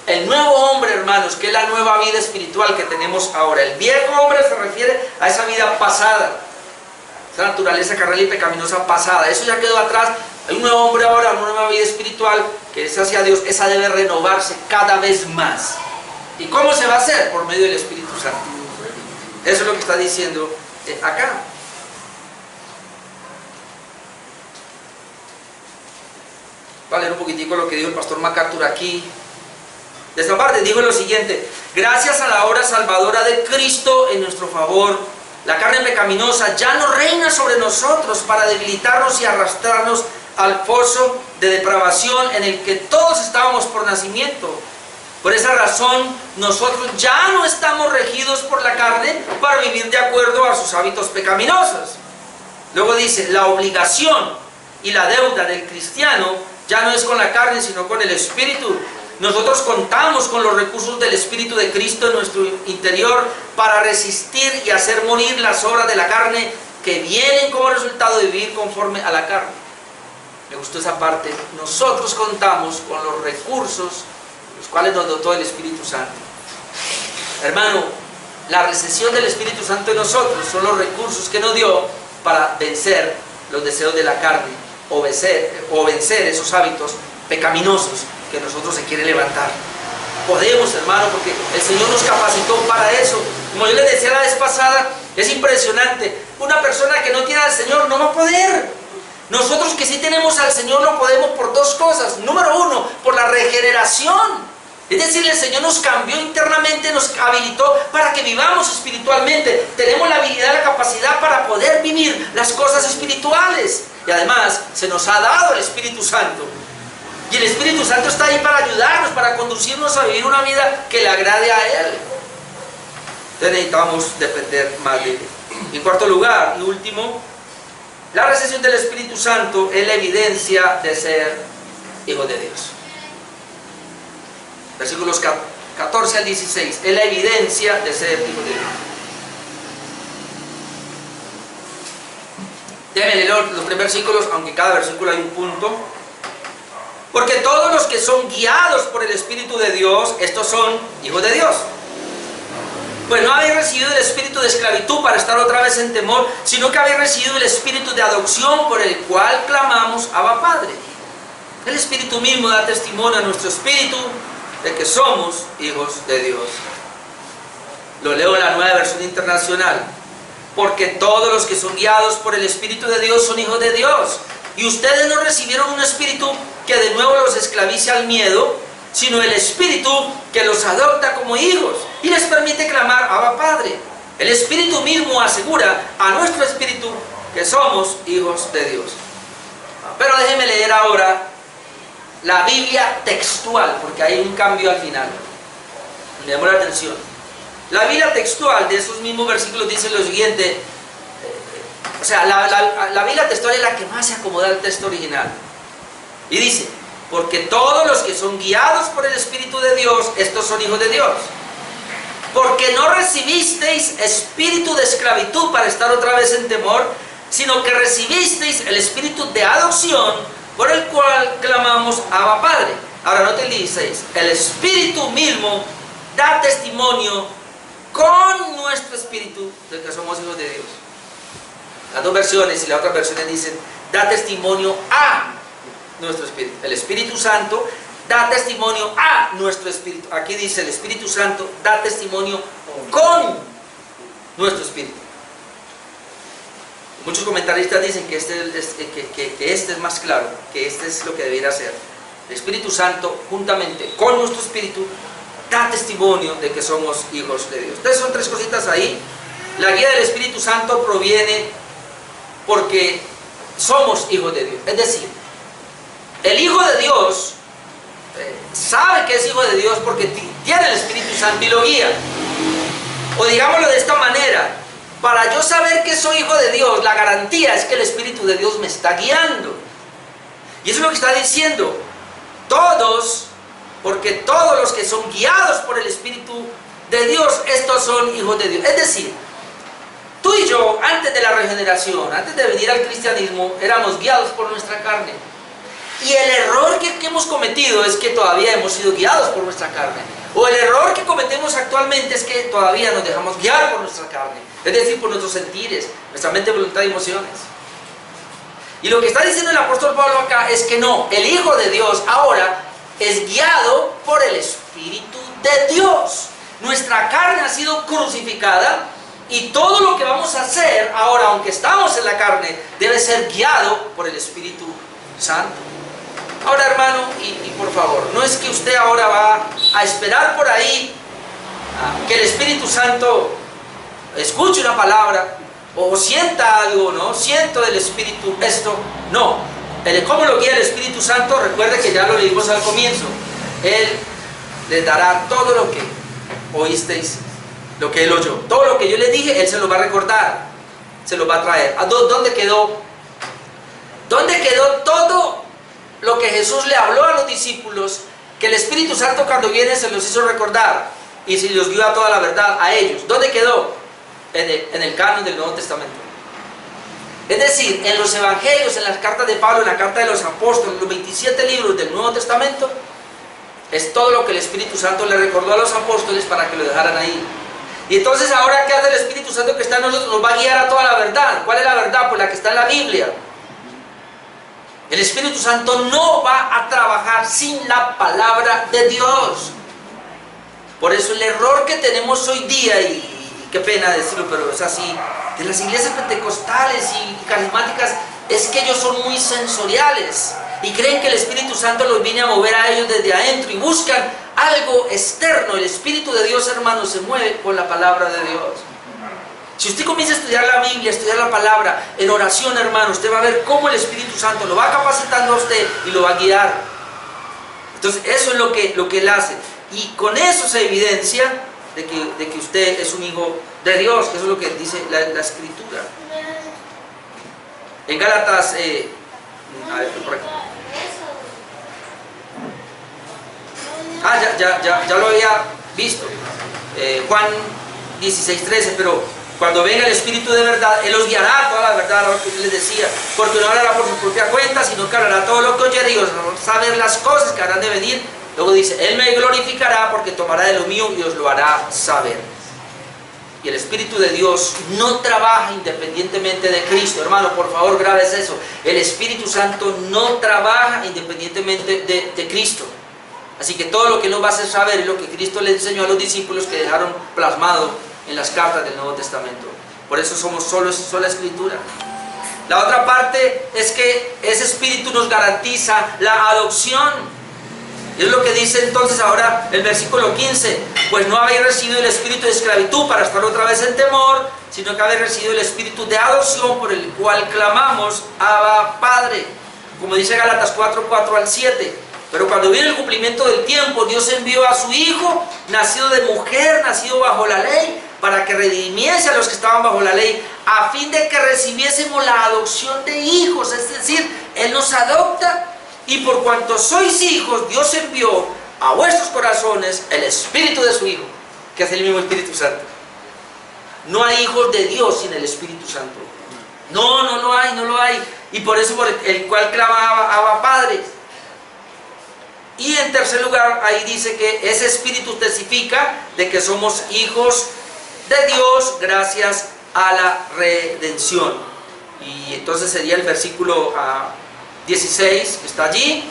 El nuevo hombre, hermanos, que es la nueva vida espiritual que tenemos ahora. El viejo hombre se refiere a esa vida pasada, esa naturaleza carnal y pecaminosa pasada. Eso ya quedó atrás. Hay un nuevo hombre ahora, una nueva vida espiritual que es hacia Dios. Esa debe renovarse cada vez más. ¿Y cómo se va a hacer? Por medio del Espíritu Santo. Eso es lo que está diciendo acá. Voy a leer un poquitico lo que dijo el pastor MacArthur aquí. De esta parte dijo lo siguiente: gracias a la obra salvadora de Cristo en nuestro favor, la carne pecaminosa ya no reina sobre nosotros para debilitarnos y arrastrarnos al foso de depravación en el que todos estábamos por nacimiento. Por esa razón, nosotros ya no estamos regidos por la carne para vivir de acuerdo a sus hábitos pecaminosos. Luego dice, la obligación y la deuda del cristiano ya no es con la carne, sino con el Espíritu. Nosotros contamos con los recursos del Espíritu de Cristo en nuestro interior para resistir y hacer morir las obras de la carne que vienen como resultado de vivir conforme a la carne. Me gustó esa parte. Nosotros contamos con los recursos los cuales nos dotó el Espíritu Santo. Hermano, la recesión del Espíritu Santo en nosotros son los recursos que nos dio para vencer los deseos de la carne o vencer esos hábitos pecaminosos que nosotros se quiere levantar. Podemos, hermano, porque el Señor nos capacitó para eso. Como yo les decía la vez pasada, es impresionante. Una persona que no tiene al Señor no va a poder. Nosotros que sí tenemos al Señor lo podemos por dos cosas. Número uno, por la regeneración. Es decir, el Señor nos cambió internamente, nos habilitó para que vivamos espiritualmente. Tenemos la habilidad, la capacidad para poder vivir las cosas espirituales. Y además, se nos ha dado el Espíritu Santo. Y el Espíritu Santo está ahí para ayudarnos, para conducirnos a vivir una vida que le agrade a Él. Entonces necesitamos depender más de Él. En cuarto lugar y último, la recesión del Espíritu Santo es la evidencia de ser hijo de Dios. Versículos 14 al 16, es la evidencia de ser hijo de Dios. Déjenme leer los primeros versículos, aunque cada versículo hay un punto. Porque todos los que son guiados por el Espíritu de Dios, estos son hijos de Dios. Pues no habéis recibido el espíritu de esclavitud para estar otra vez en temor, sino que habéis recibido el espíritu de adopción por el cual clamamos Abba Padre. El Espíritu mismo da testimonio a nuestro espíritu de que somos hijos de Dios. Lo leo en la Nueva Versión Internacional. Porque todos los que son guiados por el Espíritu de Dios son hijos de Dios. Y ustedes no recibieron un espíritu que de nuevo los esclavice al miedo, sino el Espíritu que los adopta como hijos y les permite clamar Abba Padre. El Espíritu mismo asegura a nuestro espíritu que somos hijos de Dios. Pero déjenme leer ahora la Biblia textual, porque hay un cambio al final. Me llamó la atención. La Biblia textual de esos mismos versículos dice lo siguiente. O sea, la Biblia textual es la que más se acomoda al texto original. Y dice, porque todos los que son guiados por el Espíritu de Dios, estos son hijos de Dios. porque no recibisteis espíritu de esclavitud para estar otra vez en temor, sino que recibisteis el espíritu de adopción, por el cual clamamos Abba Padre. Ahora no te dices, el espíritu mismo da testimonio con nuestro espíritu de que somos hijos de Dios. Las dos versiones y las otras versiones dicen, da testimonio a nuestro espíritu. El Espíritu Santo da testimonio a nuestro espíritu. Aquí dice, el Espíritu Santo da testimonio con nuestro espíritu. Muchos comentaristas dicen que este es más claro, que este es lo que debiera ser. El Espíritu Santo, juntamente con nuestro espíritu, da testimonio de que somos hijos de Dios. Entonces son tres cositas ahí. La guía del Espíritu Santo proviene porque somos hijos de Dios. Es decir, el Hijo de Dios sabe que es hijo de Dios porque tiene el Espíritu Santo y lo guía. O digámoslo de esta manera, para yo saber que soy hijo de Dios, la garantía es que el Espíritu de Dios me está guiando. Y eso es lo que está diciendo. Todos, porque todos los que son guiados por el Espíritu de Dios, estos son hijos de Dios. Es decir, tú y yo, antes de la regeneración, antes de venir al cristianismo, éramos guiados por nuestra carne. Y el error que hemos cometido es que todavía hemos sido guiados por nuestra carne. O el error que cometemos actualmente es que todavía nos dejamos guiar por nuestra carne. Es decir, por nuestros sentires, nuestra mente, voluntad y emociones. Y lo que está diciendo el apóstol Pablo acá es que no, el Hijo de Dios ahora es guiado por el Espíritu de Dios. Nuestra carne ha sido crucificada y todo lo que vamos a hacer ahora, aunque estamos en la carne, debe ser guiado por el Espíritu Santo. Ahora, hermano, y por favor, no es que usted ahora va a esperar por ahí que el Espíritu Santo escuche una palabra o sienta algo, ¿no? Siento del Espíritu esto. No. ¿Cómo lo guía el Espíritu Santo? Recuerde que ya lo leímos al comienzo. Él les dará todo lo que oísteis, lo que Él oyó. Todo lo que yo les dije, Él se lo va a recordar, se lo va a traer. ¿Dónde quedó? ¿Dónde quedó todo lo que Jesús le habló a los discípulos, que el Espíritu Santo cuando viene se los hizo recordar y se los dio a toda la verdad a ellos? ¿Dónde quedó? En el canon del Nuevo Testamento. Es decir, en los evangelios, en las cartas de Pablo, en la carta de los apóstoles, los 27 libros del Nuevo Testamento, es todo lo que el Espíritu Santo le recordó a los apóstoles para que lo dejaran ahí. Y entonces ahora, ¿qué hace el Espíritu Santo que está en nosotros? Nos va a guiar a toda la verdad. ¿Cuál es la verdad? Pues la que está en la Biblia. El Espíritu Santo no va a trabajar sin la palabra de Dios. Por eso el error que tenemos hoy día, y qué pena decirlo, pero es así, de las iglesias pentecostales y carismáticas, es que ellos son muy sensoriales y creen que el Espíritu Santo los viene a mover a ellos desde adentro y buscan algo externo. El Espíritu de Dios, hermano, se mueve con la palabra de Dios. Si usted comienza a estudiar la Biblia, a estudiar la palabra, en oración, hermano, usted va a ver cómo el Espíritu Santo lo va capacitando a usted y lo va a guiar. Entonces, eso es lo que Él hace. Y con eso se evidencia de que usted es un hijo de Dios, que eso es lo que dice la Escritura. En Gálatas, a ver, por aquí. Ya lo había visto. Juan 16:13, pero cuando venga el Espíritu de verdad, Él os guiará a toda la verdad, lo que yo les decía, porque no hablará por su propia cuenta, sino que hablará todo lo que oyere y os hará saber las cosas que habrán de venir. Luego dice, Él me glorificará porque tomará de lo mío y os lo hará saber. Y el Espíritu de Dios no trabaja independientemente de Cristo. Hermano, por favor, grabes eso. El Espíritu Santo no trabaja independientemente de Cristo. Así que todo lo que nos va a hacer saber es lo que Cristo le enseñó a los discípulos que dejaron plasmado en las cartas del Nuevo Testamento. Por eso somos sola Escritura. La otra parte es que ese Espíritu nos garantiza la adopción. Y es lo que dice entonces ahora el versículo 15. Pues no habéis recibido el espíritu de esclavitud para estar otra vez en temor, sino que habéis recibido el espíritu de adopción por el cual clamamos, Abba Padre. Como dice Gálatas 4:4 al 7. Pero cuando vino el cumplimiento del tiempo, Dios envió a su Hijo, nacido de mujer, nacido bajo la ley, para que redimiese a los que estaban bajo la ley, a fin de que recibiésemos la adopción de hijos. Es decir, Él nos adopta. Y por cuanto sois hijos, Dios envió a vuestros corazones el Espíritu de su Hijo. que es el mismo Espíritu Santo. No hay hijos de Dios sin el Espíritu Santo. No, no lo hay, no lo hay. Y por eso por el cual clama Abba Padre. Y en tercer lugar, ahí dice que ese Espíritu testifica de que somos hijos de Dios gracias a la redención. Y entonces sería el versículo 16 que está allí.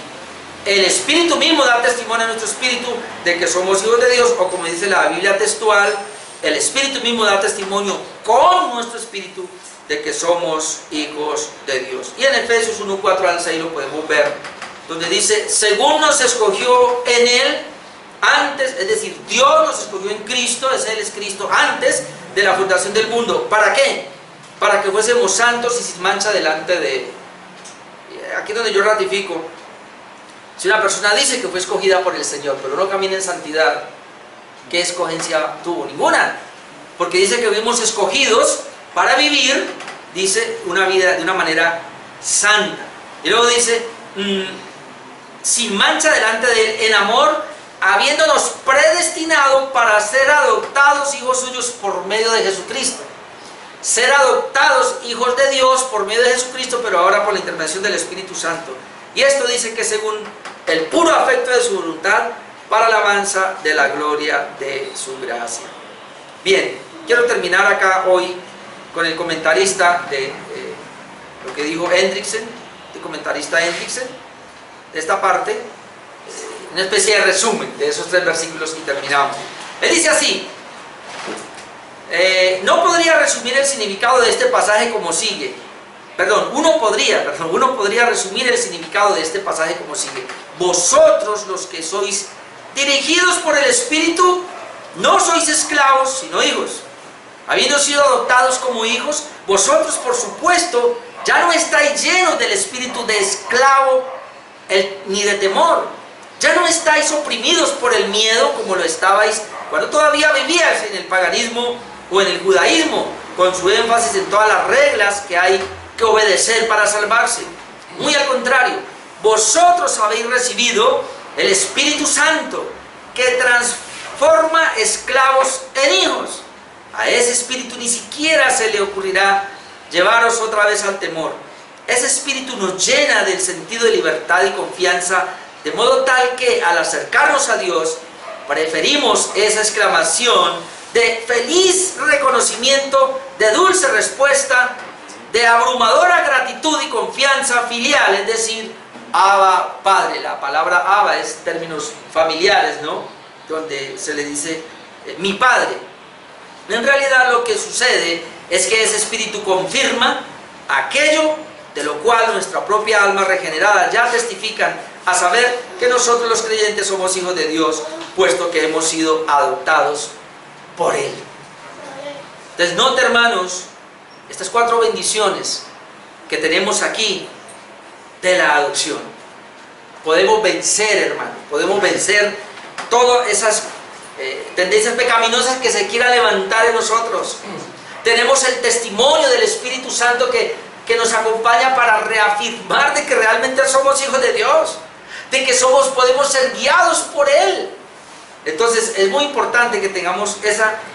El Espíritu mismo da testimonio a nuestro espíritu de que somos hijos de Dios, o como dice la Biblia textual, el Espíritu mismo da testimonio con nuestro espíritu de que somos hijos de Dios. Y en Efesios 1:4 al 6 lo podemos ver, donde dice, según nos escogió en Él antes, es decir, Dios nos escogió en Cristo, Él es Cristo, antes de la fundación del mundo. ¿Para qué? Para que fuésemos santos y sin mancha delante de Él. Aquí es donde yo ratifico, si una persona dice que fue escogida por el Señor, pero no camina en santidad, ¿qué escogencia tuvo? Ninguna. Porque dice que fuimos escogidos para vivir, dice, una vida de una manera santa. Y luego dice, sin mancha delante de Él, en amor, habiéndonos predestinado para ser adoptados hijos suyos por medio de Jesucristo. Ser adoptados hijos de Dios por medio de Jesucristo, pero ahora por la intervención del Espíritu Santo. Y esto dice que según el puro afecto de su voluntad, para alabanza de la gloria de su gracia. Bien, quiero terminar acá hoy con el comentarista de lo que dijo Hendriksen, el comentarista Hendriksen, de esta parte, una especie de resumen de esos 3 versículos y terminamos. Él dice así, no podría resumir el significado de este pasaje como sigue. Uno podría resumir el significado de este pasaje como sigue. Vosotros los que sois dirigidos por el Espíritu, no sois esclavos, sino hijos. Habiendo sido adoptados como hijos, vosotros por supuesto ya no estáis llenos del espíritu de esclavo ni de temor. Ya no estáis oprimidos por el miedo como lo estabais cuando todavía vivíais en el paganismo o en el judaísmo, con su énfasis en todas las reglas que hay que obedecer para salvarse. Muy al contrario, vosotros habéis recibido el Espíritu Santo, que transforma esclavos en hijos. A ese Espíritu ni siquiera se le ocurrirá llevaros otra vez al temor. Ese Espíritu nos llena del sentido de libertad y confianza, de modo tal que al acercarnos a Dios, preferimos esa exclamación de feliz reconocimiento, de dulce respuesta, de abrumadora gratitud y confianza filial, es decir, Abba Padre. La palabra Abba es términos familiares, ¿no? Donde se le dice mi Padre. En realidad lo que sucede es que ese Espíritu confirma aquello de lo cual nuestra propia alma regenerada ya testifican, a saber que nosotros los creyentes somos hijos de Dios, puesto que hemos sido adoptados por Él. Entonces, note, hermanos, estas 4 bendiciones que tenemos aquí de la adopción. Podemos vencer, hermano, podemos vencer todas esas tendencias pecaminosas que se quieran levantar en nosotros. Tenemos el testimonio del Espíritu Santo que nos acompaña para reafirmar de que realmente somos hijos de Dios, de que podemos ser guiados por Él. Entonces es muy importante que tengamos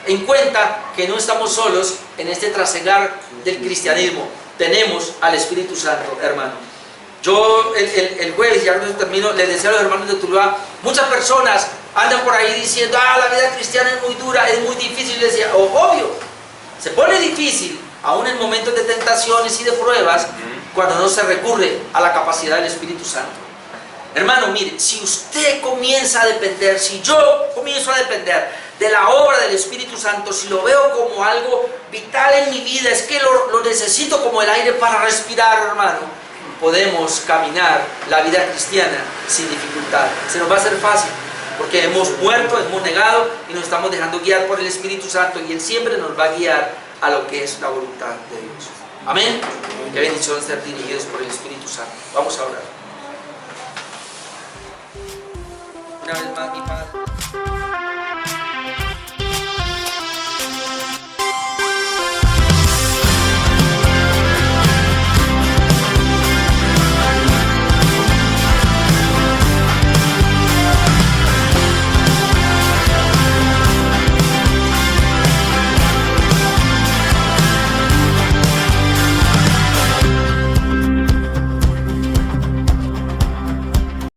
en cuenta que no estamos solos en este trasegar del cristianismo. Tenemos al Espíritu Santo, hermano. Yo el jueves, ya no termino, les decía a los hermanos de Tuluá, muchas personas andan por ahí diciendo, la vida cristiana es muy dura, es muy difícil. Les decía, obvio, se pone difícil, aún en momentos de tentaciones y de pruebas, cuando no se recurre a la capacidad del Espíritu Santo. Hermano, mire, si usted comienza a depender, si yo comienzo a depender de la obra del Espíritu Santo, si lo veo como algo vital en mi vida, es que lo necesito como el aire para respirar, hermano, podemos caminar la vida cristiana sin dificultad. Se nos va a hacer fácil, porque hemos muerto, hemos negado y nos estamos dejando guiar por el Espíritu Santo, y Él siempre nos va a guiar a lo que es la voluntad de Dios. Amén. Qué bendición ser dirigidos por el Espíritu Santo. Vamos a orar. Una vez más, mi Padre.